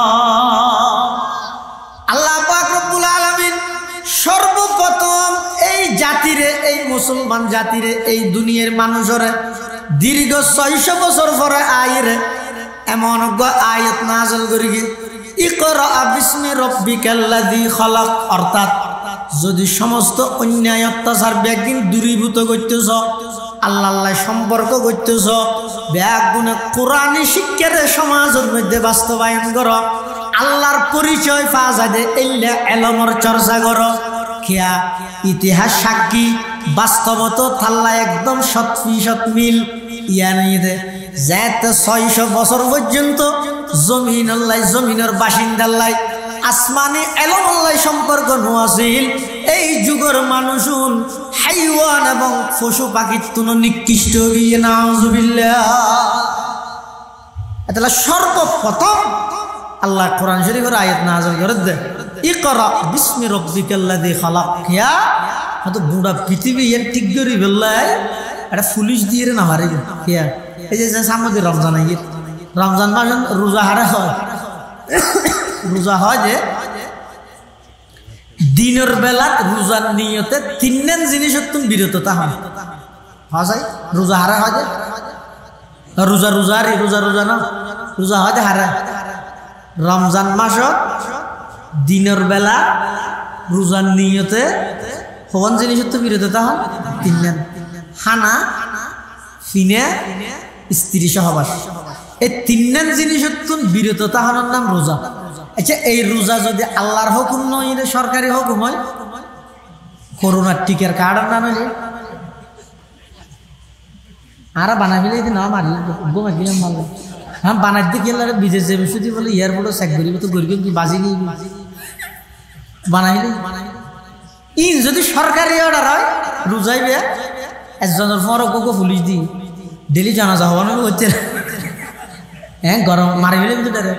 আল্লাহ পাক রব্বুল আলামিন সর্বপ্রথম এই জাতিরে এই মুসলমান জাতিরে এই দুনিয়ার মানুষরে দীর্ঘ 600 বছর পরে আইরে এমন আয়াত নাযিল করি ইকরা বিসমি রাব্বিকাল্লাযী খালাক অর্থাৎ যদি সমস্ত অন্যায় অত্যাচার ব্যাগিন দূরীভূত করতেছ আল্লাহ আল্লাহ সম্পর্ক করতেছ ব্যাগুনে কোরআনী শিক্ষার সমাজের মধ্যে বাস্তবায়ন করো আল্লাহর পরিচয় পাওয়া যায় এলে এলমর চর্চা করো খেয়া ইতিহাস সাক্ষী বাস্তবত থাল্লা একদম 100% মিল ইয়া নিয়ে দে যেতে 600 বছর পর্যন্ত জমিন আল্লাহ জমিনের বাসিন্দাল্লাই আসমানি এলম আল্লাহ সম্পর্ক নোয়াছিল এই যুগের মানুষুন হাইওয়ান এবং পশু পাখির তুন নিকৃষ্ট গিয়ে নাউজুবিল্লাহ। এটা সর্বপ্রথম আল্লাহ কোরআন শরীফের আয়াত নাযিল করে দে ইকরা বিসমি রাব্বিকাল্লাযী খালাক ইয়া হয়তো বুড়া পৃথিবী এর ঠিক করে বললাই এটা পুলিশ দিয়ে না হারে ইয়া এই যে সামনে রমজান আইয়ে রমজান মাস রোজা হারা হয় রোজা হয় যে দিনের বেলা রোজার নিয়তে তিনজন জিনিসের তুমি বিরত তাহা হয় রোজা হারা হয় যে রোজা রোজারি রোজা রোজা না রোজা হয় যে হারা রমজান মাস দিনের বেলা রোজার নিয়তে হন জিনিসের তো বিরত তাহা তিনজন হানা ফিনে স্ত্রী সহবাস এই তিনজন জিনিসের তুমি বিরত তাহানোর নাম রোজা। আচ্ছা এই রোজা যদি আল্লাহর হুকুম নয় সরকারি হুকুম হয় করোনার টিকার কার্ডের নাম হলে আর বানাই ফেলে না মারলে গোমা গেলাম ভালো হ্যাঁ বানাই দিয়ে গেলে বিদেশ যাবে শুধু বলে এয়ারপোর্টও চেক করিব তো গরিব কি বাজি নিয়ে বানাইলে ইন যদি সরকারি অর্ডার হয় রোজাইবে একজনের পরও কোকো পুলিশ দিই ডেলি জানাজা হওয়া না হচ্ছে হ্যাঁ গরম মারি ফেলে কিন্তু ডারে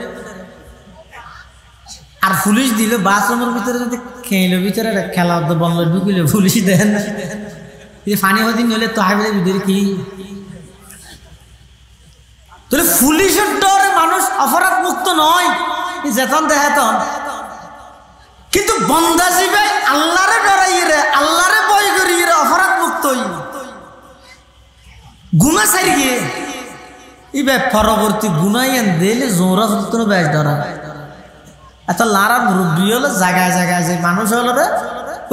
আর পুলিশ দিলে বাথরুমের ভিতরে যদি খেলো ভিতরে খেলা বন্ধ ঢুকিলে পুলিশ দেন না ফানি হদিন হলে তো হাইবে ভিতরে কি তাহলে পুলিশের ডরে মানুষ অপরাধ মুক্ত নয় যেতন দেহেতন কিন্তু বন্দাজি ভাই আল্লাহরে ডরাইয়ে রে আল্লাহরে ভয় করিয়ে রে অপরাধ মুক্ত গুণা সারি গিয়ে ইবে পরবর্তী গুণাইয়ান দিলে জোরা সত্তর ব্যাস ধরা এত লারা মুরব্বী হলো জায়গায় জায়গায় যে মানুষ হলো রে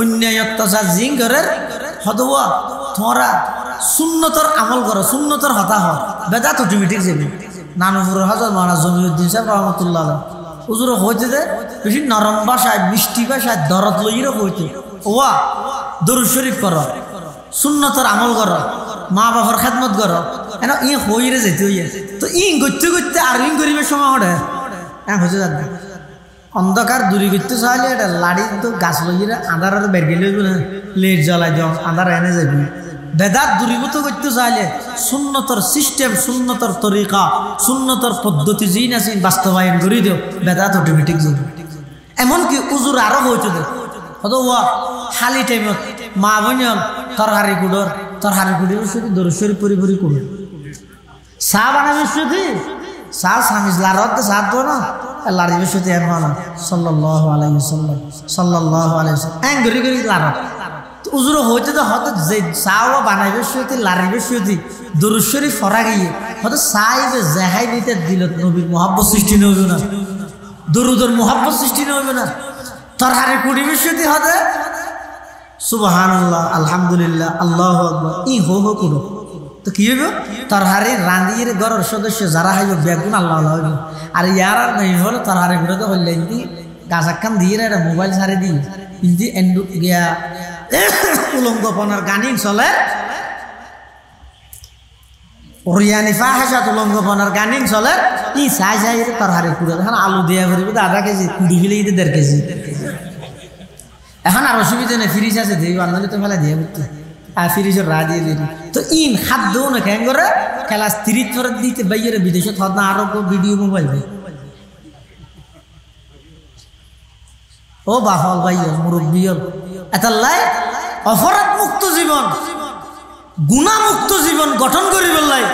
অন্যায় অত্যাচার জিং করে হদুয়া তোরা সুন্নতর আমল করো সুন্নতর হতা হয় বেদাত অটোমেটিক যাবে নানুপুর হজরত মহারাজ জমিউদ্দিন সাহেব রহমতুল্লাহ উজুর হইতে দে বেশি নরম ভাষায় মিষ্টি ভাষায় দরদ লইরও হইতে ওয়া দরুদ শরীফ করো সুন্নতর আমল করো মা বাবার খেদমত করো এন ই হইরে যেতে হইয়া তো ইং করতে করতে আর ইং করিবে সময় হরে হচ্ছে যাবে অন্ধকার দূরি করতে চাইলে এটা লাড়ি তো গাছ লইয়ে আধার বের গেলে লেট জ্বলাই দিও আধার এনে যাবি বেদাত দূরীভূত করতে চাইলে সুন্নতর সিস্টেম সুন্নতর তরিকা সুন্নতর পদ্ধতি জিন আছে বাস্তবায়ন করে দিও বেদাত অটোমেটিক যাবে এমনকি উজুর আরো হইতে দে হতো ওয়া খালি টাইমত মা বোন তরহারি কুড়ির শুধু দরশ্বরী পরিপরি করুন চা বানাবে শুধু চা স্বামী লারত চা দো না লারিবে শুধু এর মানা সাল্লাল্লাহু আলাইহি ওয়াসাল্লাম সাল্লাল্লাহু আলাইহি ওয়াসাল্লাম এং গরি গরি লারত উজুর হইতে তো হয়তো যে চাও বানাইবে শুধু লারিবে শুধু দরশ্বরী ফরা গিয়ে হয়তো চাইবে জেহাই দিতে দিল নবীর মহব্বত সৃষ্টি নইবে না দরুদের মহব্বত সৃষ্টি নইবে না তরহারি কুড়িবে শুধু হতে সুবহানাল্লাহ আলহামদুলিল্লাহ আল্লাহু আকবার ই হো হো করো তো কি হইব তরহারি রাঁধিয়ে ঘরের সদস্য যারা হইব বেগুন আল্লাহ আল্লাহ হইব আর ইয়ার আর নাই হলো তরহারি ঘুরে তো হইলে কিন্তু গাছাক্কান দিয়ে একটা মোবাইল ছাড়ে দিই কিন্তু এন্ডু গিয়া উলঙ্গপনার গানিন চলে ওরিয়ানি ফাহাসাত উলঙ্গপনার গানিন চলে ই চাই চাই তরহারি ঘুরে এখন আলু দিয়া করিব তো আধা কেজি কুড়ি ফেলে 1.5 কেজি এখন আর অসুবিধা নেই ফ্রিজ আছে দিয়ে আনলে তো ফেলে দিয়ে বুঝতে ফিরিজের রা দিয়ে দিলি তো ইন হাত দেও না কেন করে ক্লাস 30 ফেরত দিতে বাইরে বিদেশে থর না আরো ভিডিও মোবাইল ও বাহল ভাইয়া মুরব্বী এতাল্লাই অপরাধ মুক্ত জীবন গুনাহ মুক্ত জীবন গঠন করি বললাই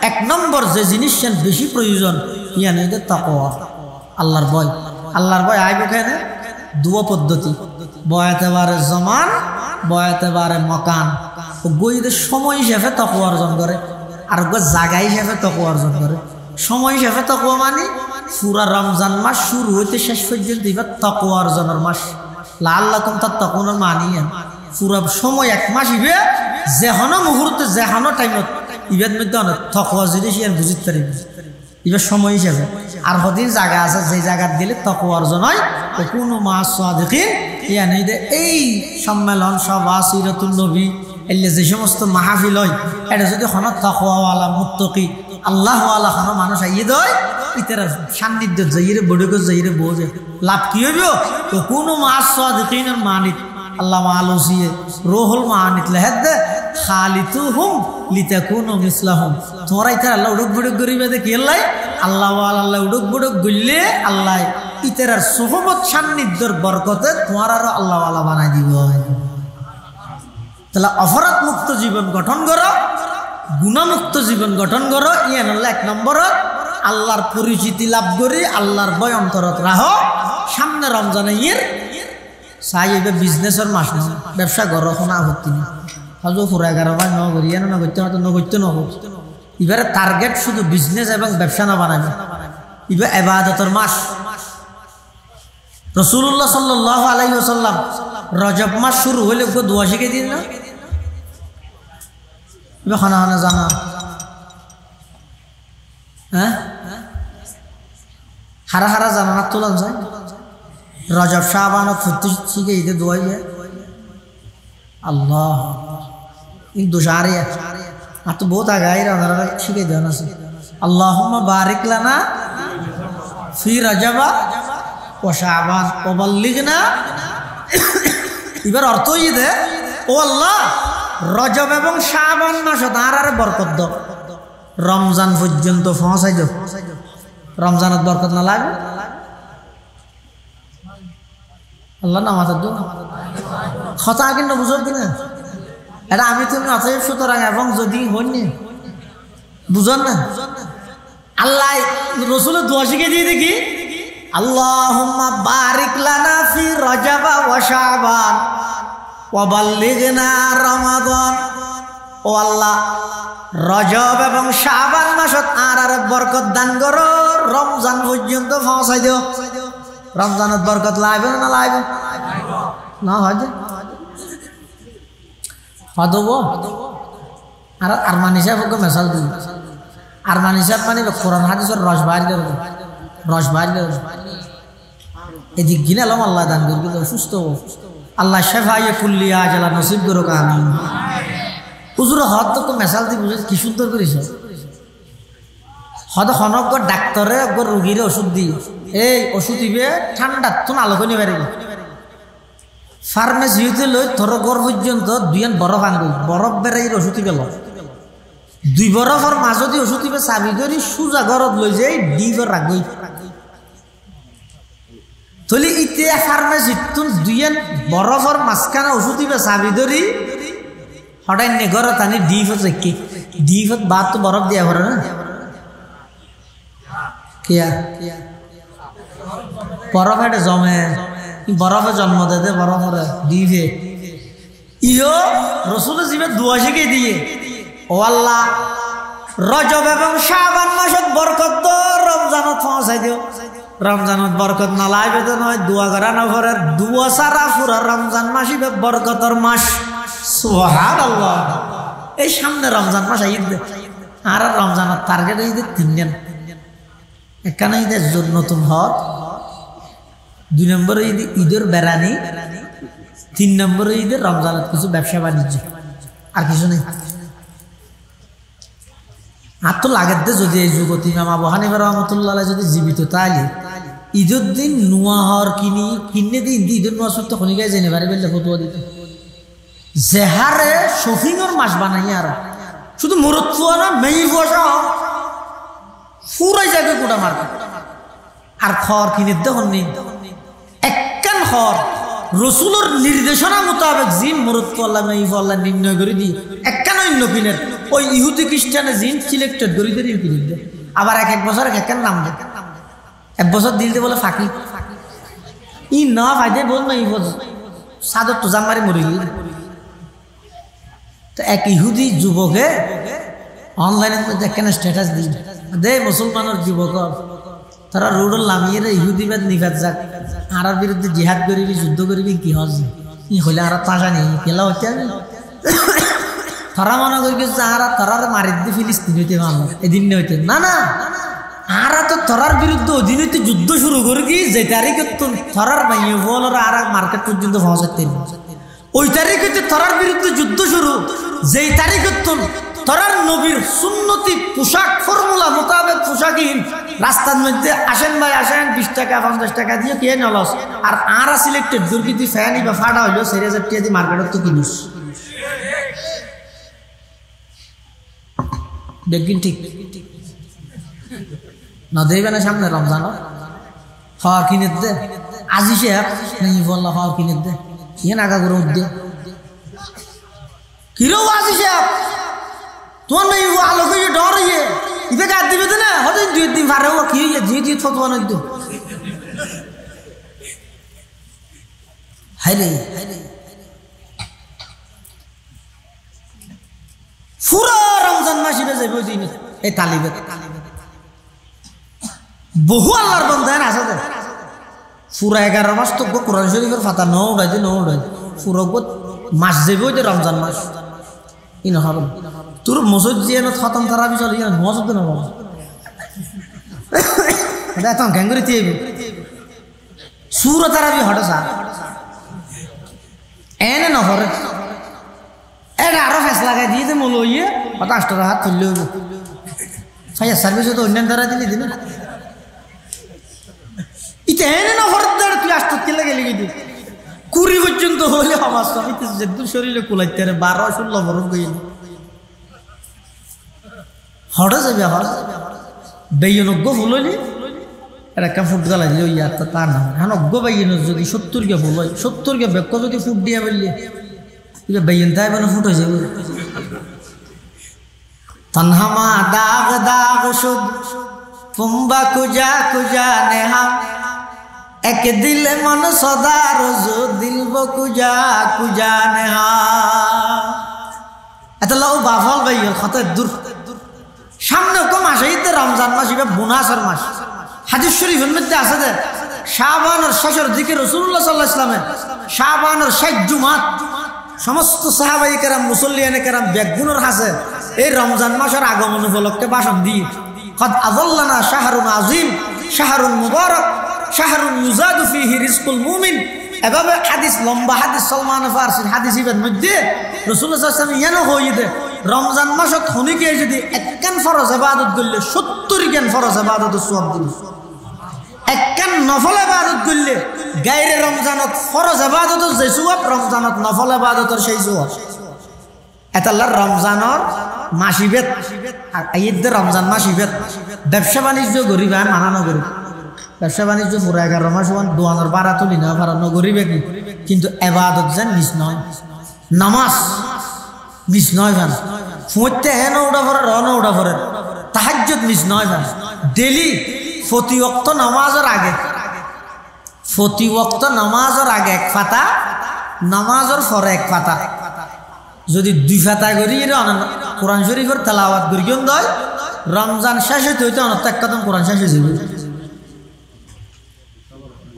এক নম্বর যে জিনিসের বেশি প্রয়োজন ইয়া নেই তাকওয়া আল্লাহর ভয় আইব কেন দুয়া পদ্ধতি বয়াতে বারে জমান বয়াতে বারে মকান ও গইদের সময় হিসেবে তাকওয়া অর্জন করে আর জায়গা হিসেবে তাকওয়া অর্জন করে সময় হিসেবে তাকওয়া মানে পুরা রমজান মাস শুরু হইতে শেষ পর্যন্ত এবার তাকওয়া অর্জনের মাস লাআল্লাকুম তাত্তাকুন মানিয়া পুরা সময় এক মাস ইবে যেহনো মুহূর্তে যেহনো টাইমত ইবের মধ্যে অনেক তাকওয়া জিনিস ইয়ান বুঝিতে পারি এবার সময় হিসেবে আর হদিন জায়গা আছে যে জায়গা দিলে তাকওয়া অর্জন হয় ও কোনো মাস সাদিকিন ইয়ানি এই সম্মেলন সভা সিরাতুন নবী এলে যে সমস্ত মাহফিল হয় এটা যদি হন তাকওয়াওয়ালা মুত্তাকি আল্লাহওয়ালা হন মানুষ আইয়ে দেয় ইতারা সান্নিধ্য যাইরে বড়কে যাইরে বোঝে লাভ কি হইব তো কোনো মাস সাদিকিনের মানিত আল্লাহ মালুসিয়ে রোহুল মানিত লেহেদ খালিতুহুম লিতাকুনু মিসলাহুম তোমরা ইতারা আল্লাহ উড়ক বড়ক গরিবে দেখি আল্লাহ উড়ক বড়ক গইলে আল্লাহ ইতারার সুহবত সান্নিধ্যর বরকতে তোমার আরো আল্লাহওয়ালা বানাই দিব তাহলে অপরাধ মুক্ত জীবন গঠন করো গুণামুক্ত জীবন গঠন করো ইয়ান হল এক নম্বরত আল্লাহর পরিচিতি লাভ করি আল্লাহর ভয় অন্তরত রাহ সামনে রমজানে ইয়ের চাই এবার বিজনেসের মাস না ব্যবসা করো কোনো আপত্তি নেই হয়তো পুরা 11 মাস ন করি না করতে হয়তো নগত্য নহব এবারে টার্গেট শুধু বিজনেস এবং ব্যবসা না বানাবে এবার ইবাদতের মাস রাসূলুল্লাহ সাল্লাল্লাহু আলাইহি ওয়াসাল্লাম রজব মাস শুরু হলে দোয়া শিখে দিন না এবার খানা খানা জানা হ্যাঁ হারা হারা জানা না তোলান যায় রজব শাবান ফুর্তি শিখে ঈদে দোয়াই আল্লাহ কিন্তু সারে আর তো বহুত আগাই ওনারা শিখে দেন আছে আল্লাহুম্মা বারিক লানা ফি রজবা ওয়া শাবান ওয়া বাল্লিগনা এবার অর্থ ঈদে ও আল্লাহ রজব এবং শাবান মাস তার বরকত দাও রমজান পর্যন্ত পৌঁছাই দাও রমজানের বরকত না লাগে আল্লাহ নামাজ দাও কথা কিন্তু বুঝো কিনা এটা আমি তুমি অতএব সুতরাং এবং যদি হইনি বুঝন না আল্লাহ রসুলের দোয়া শিখে দিয়ে দেখি আল্লাহুম্মা বারিক লানা ফি রজবা ওয়া শাবান ওয়া বাল্লিগনা রমাদান ও আল্লাহ রজব এবং শাবান মাসত আর বরকত দান করো রমজান পর্যন্ত পৌঁছাই দিও রমজানের বরকত লাইবে না লাইবে না হয় হদব আর আরমান হিসাব মেসাল দিই আরমান হিসাব মানে কোরআন হাদিসের রস বাইর এদিক গিনে এলাম আল্লাহ দান করি সুস্থ আল্লাহ শেফাইয়ে কুল্লিয়া জালা নসিব করুক আমিন হুজুর হদ তো মেসাল দি বুঝে কি সুন্দর করেছ হদ খনক ডাক্তারে রোগীর ওষুধ দি এই ওষুধ দিবে ঠান্ডা তো আলোক নিয়ে পারিব ফার্মেসিতে লই তোর ঘর পর্যন্ত দুইয়ান বরফ আনবি বরফ বেড়াই ওষুধ পেল 2 বরফের মাঝদি ওষুধ দিবে চাবি ধরি সোজা ঘরত লৈ যাই ডিভর রাখবই তলি ইতিয়া ফার্মেসি তুন দুইয়ান বরফের মাঝখানে ওষুধ দিবে চাবি ধরি হঠাৎ নে ঘরত আনি ডিভত রাখি ডিভত বাদ তো বরফ দিয়া ভরে না কিয়া বরফ এটা জমে বরফে জন্ম দেতে বরফের ডিভে ইও রসুলের জীবে দোয়া শিখে দিয়ে ও আল্লাহ রজব এবং শাবান মাসত বরকত দো রমজানত পৌঁছাই দিও রমজানত বরকত না লাইবে তো নয় দোয়া করা না করে দোয়া সারা পুরা রমজান মাসিবে বরকতর মাস সুবহানাল্লাহ এই সামনে রমজান মাস ঈদ আর রমজানের টার্গেট ঈদ 3 দিন এখানে ঈদের নতুন হজ 2 নম্বরে ঈদের বেড়ানি 3 নম্বরে ঈদের রমজানের কিছু ব্যবসা বাণিজ্য আর কিছু নেই আর তো লাগেতে যদি এই যুগত ইমাম আবু হানিফা রাহমাতুল্লাহ আলাইহি যদি জীবিত তাইলে ঈদের দিন নোয়া হওয়ার কিনে দিন ঈদের নোয়া সত্য খনিকায় জেনে পারে বললে ফতোয়া দিতে জেহারে শফিংর মাস বানাই আর শুধু মুরত ফুয়া না মেই ফুয়া ফুরাই যাবে গোটা মার্কেট আর খড় কিনে দেখুন নি একখান খড় রসুলের নির্দেশনা মোতাবেক জিন মুরত ফুয়াল্লাহ মেই ফুয়াল্লাহ নির্ণয় করে দিয়ে একখান অন্য কিনের ওই ইহুদি খ্রিস্টানে জিন সিলেক্টেড করে দিয়ে কিনে দেয় আবার এক বছর একখান নাম দেয় এক বছর দিলতে বলে ফাঁকি ই না ফাইদে বল না ই সাদর তো জামারি মরে গেল তো এক ইহুদি যুবকে অনলাইনের মধ্যে কেন স্ট্যাটাস দিই দে মুসলমানের যুবক তারা রোডল নামিয়ে ইহুদিবাদ নিবাদ যাক আর বিরুদ্ধে জিহাদ করিবি যুদ্ধ করিবি কি হজ ই হইলে আর তাজা নেই কেলা হইতে আমি তারা মনে করি আর তারার মারি দিয়ে ফিলিস্তিন হইতে ভালো এদিন হইতে না না আর তো থরার বিরুদ্ধে ওদিন হইতে যুদ্ধ শুরু করি কি যে তারিখে থরার ভাইয়ে বল আর মার্কেট পর্যন্ত পৌঁছাতে ওই তারিখে থরার বিরুদ্ধে যুদ্ধ শুরু যেই তারিখে থরার নবীর সুন্নতি পোশাক ফর্মুলা মোতাবেক পোশাকহীন রাস্তার মধ্যে আসেন ভাই আসেন 20 টাকা 50 টাকা দিয়ে কে নলস আর আরা সিলেক্টেড দুর্গীতি ফ্যানি বা ফাটা হইলো 4000 টাকা দিয়ে মার্কেটত তো কিনিস দেখবেন ঠিক না দেবে না সামনে রমজান হওয়ার কিনে দে আজি সে নেই বললো হওয়ার কিনে দে ইয়ে নাগা করে উঠে কিরো আজি সে তোমার নেই আলো করে ডর ইয়ে ইতে কাট দিবে তো না হয়তো 2 দিন পারে ও কি যে যে ফটো না দিও হাইরে পুরো রমজান মাসে যাইব দিন এই তালিবে বহু আল্লাহর বান্দায় আছে দে পুরা 11 মাস তো কোরআন শরীফের পাতা ন উড়াইতে পুরো মাস যাইব যে রমজান মাস ই নহব তোর মসজিদ যে খতম তারাবি চলে না মসজিদ না বাবা এটা তো গ্যাঙ্গুরি তিয়েবি সুর তারাবি হঠাৎ স্যার এনে নহরে এটা আরো ফেস লাগাই দিয়ে যে মূল ইয়ে হয়তো 8 টাকা হাত তুললে হইব ফাইয়া সার্ভিসে তো অন্যান্য দ্বারা দিলি দিন ইতে এনে নহর দ্বারা তুই 8 কিলো গেলি গিয়ে 20 পর্যন্ত হলে আমার সবই যেদুর শরীরে কুলাইতে 12-16 বরফ গইল হড়ে যাবে হড় বেয়নজ্ঞ ফুল হইলি এটা একটা ফুট গালাই দিল ইয়ার তো তার নাম হ্যাঁ অজ্ঞ বেয়ন যদি 70 কে ফুল হয় 70 কে বেক্য যদি ফুট দিয়া বললি বেয়ন তাই মানে ফুট হয়ে যাবে তনহামা দাগ দাগ শুদ ফুম্বা কুজা কুজা নেহা এক দিল মন সদা রোজু দিলব কুজা কুজা নেহা এত লাউ বাফল বাইল কত দূর সামনে কম আসে ঈদ রমজান মাস ইবা বোনাসের মাস হাদিস শরীফের মধ্যে আছে যে শাবানের শেষের দিকে রাসূলুল্লাহ সাল্লাল্লাহু আলাইহি ওয়াসাল্লাম শাবানের 60 জুমাত সমস্ত সাহাবায়ে কেরাম মুসল্লিয়ানে কেরাম বেগুনের হাসে এই রমজান মাসের আগমন উপলক্ষে ভাষণ দিয়ে قد أظلنا شهر عظيم شهر مبارك شهر يزاد فيه رزق المؤمن এভাবে হাদিস লম্বা হাদিস সালমান ফারসির হাদিস ইবাদ মধ্যে রাসূলুল্লাহ সাল্লাল্লাহু আলাইহি ওয়াসাল্লাম ইয়ানো হইতে রমজান মাসত খনিকে যদি একখান ফরজ ইবাদত করলে 70 খান ফরজ ইবাদতের সওয়াব দিল একখান নফল ইবাদত করলে গায়রে রমজানত ফরজ ইবাদতের যে সওয়াব রমজানত নফল ইবাদতের সেই সওয়াব এতাল্লাহর রমজানের মাসিবেত আর ঈদ রমজান মাসিবেত ব্যবসা বাণিজ্য গরিব আর মানানো গরিব ব্যবসা বাণিজ্য পুরো 11 মাস 2012 তুলি না পারানো গরিবে কিন্তু ইবাদত যেন মিস নয় নামাজ মিস নয় ভান ফুঁতে হেন উড়া ভরে রন উড়া ভরে তাহাজ্জুদ মিস নয় ভান ডেলি প্রতি ওয়াক্ত নামাজের আগে প্রতি ওয়াক্ত নামাজের আগে এক পাতা নামাজের পরে এক পাতা যদি 2 পাতা করি কোরআন শরীফের তেলাওয়াত করি কেন দয় রমজান শেষ হইতে হইতে অনেক এক কদম কোরআন শেষ হয়ে যাবে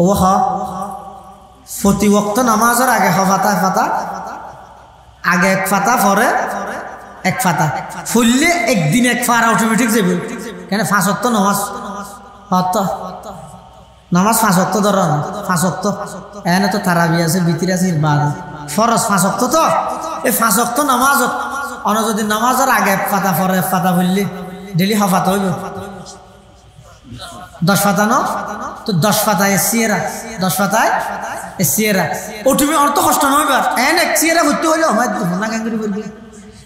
ও হ প্রতি ওয়াক্ত নামাজের আগে ফাতা আগে এক পাতা পরে এক পাতা ফুললে একদিন এক পারা অটোমেটিক যাবে কেন 5 ওয়াক্ত নামাজ হত নামাজ 5 ওয়াক্ত ধর 5 ওয়াক্ত এনে তো তারাবি আছে ভিতরে আছে ইবাদত ফরজ 5 ওয়াক্ত তো এই 5 ওয়াক্ত নামাজত অন যদি নামাজের আগে পাতা পরে পাতা ফুললে ডেলি হাফাত হইব 10 পাতা ন তো 10 পাতায় সিয়েরা 10 পাতায় সিয়েরা ও তুমি অর্থ কষ্ট নইবার এন এক সিয়েরা হইতে হইলে আমার না গাঙ্গুরি বলবি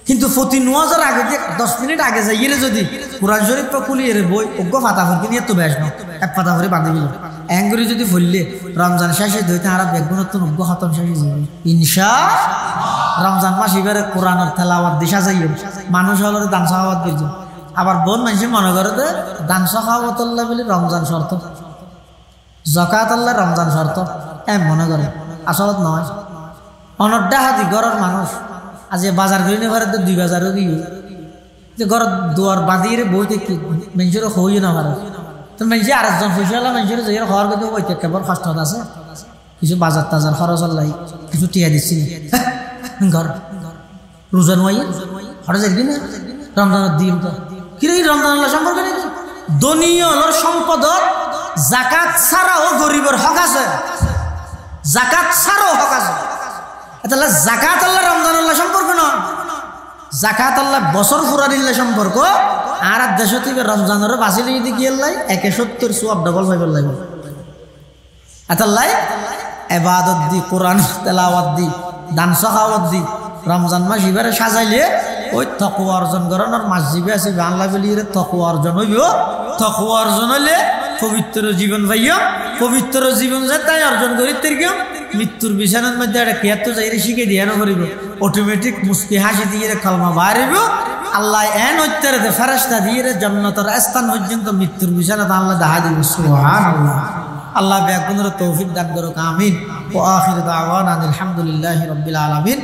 কিন্তু প্রতি নোয়াজার আগে 10 মিনিট আগে যাইয়ে যদি কোরআন শরীফ খুলিয়ে বই অজ্ঞ ফাতা ফুলকি নিয়ে তো বেশ ন এক পাতা ভরে বাঁধি দিল অ্যাঙ্গুরি যদি ফুললে রমজান শেষে দইতে আর বেগুনত অজ্ঞ খতম শেষে যাবে ইনশা রমজান মাস এবারে কোরআনের তেলাওয়াত দিশা যাইয়ে মানুষ হল দান সাহাবাত করছে আবার বোন মানুষের মনে করে যে দান সাহাবাত আল্লাহ বলে রমজান শর্ত জাকাত আল্লাহ রমজান শর্ত মনে করে আসলত নয় অনড্ডা হাতি ঘরের মানুষ আজ বাজার করে নেবার 2000 দিয়ে যে ঘর দুয়ার বাঁধিয়ে বই দেখি মানুষের হইও না পারে তো মানুষের আরেকজন পয়সা মানুষের যে হওয়ার কিন্তু ওই কেবল কষ্ট আছে কিছু বাজার টাজার খরচ আল্লাহ কিছু টিয়া দিচ্ছি ঘর রোজা নয় হঠাৎ যাবি না রমজানের দিন তো কিরে রমজান আল্লাহ সম্পর্কে নেই দনীয়র সম্পদত জাকাত ছাড়াও গরিবের হক আছে জাকাত ছাড়াও হক আছে তাহলে জাকাত আল্লাহ রমজান আল্লাহ সম্পর্ক না জাকাত আল্লাহ বছর ফুরানিল্লা সম্পর্ক আর দেশ থেকে রমজানের বাঁচিলে যদি কি আল্লাহ 170 সোয়াব ডবল পাইবার লাগবে আতাল্লাহ ইবাদত দি কোরআন তেলাওয়াত দি দান সাখাওয়াত দি রমজান মাস এবারে সাজাইলে ওই তাকওয়া অর্জন করানোর মাস জিবে আছে বাংলা বলি তাকওয়া অর্জন হইব তাকওয়া অর্জন হলে পবিত্র জীবন পাইও পবিত্র জীবন যে তাই অর্জন করি তেরকম মৃত্যুর বিছানার মধ্যে একটা কেয়াত্তর যাইরে শিখে দিয়ে করিব অটোমেটিক মুস্কি হাসি দিয়ে কালমা বাড়িব আল্লাহ এন হইতে ফেরেশতা দিয়ে জান্নাতের স্থান পর্যন্ত মৃত্যুর বিছানাতে আল্লাহ দেখা দিব সুবহানাল্লাহ আল্লাহ বেগুনের তৌফিক দান করুক আমিন ওয়া আখির দাওয়ানা আলহামদুলিল্লাহি রাব্বিল আলামিন।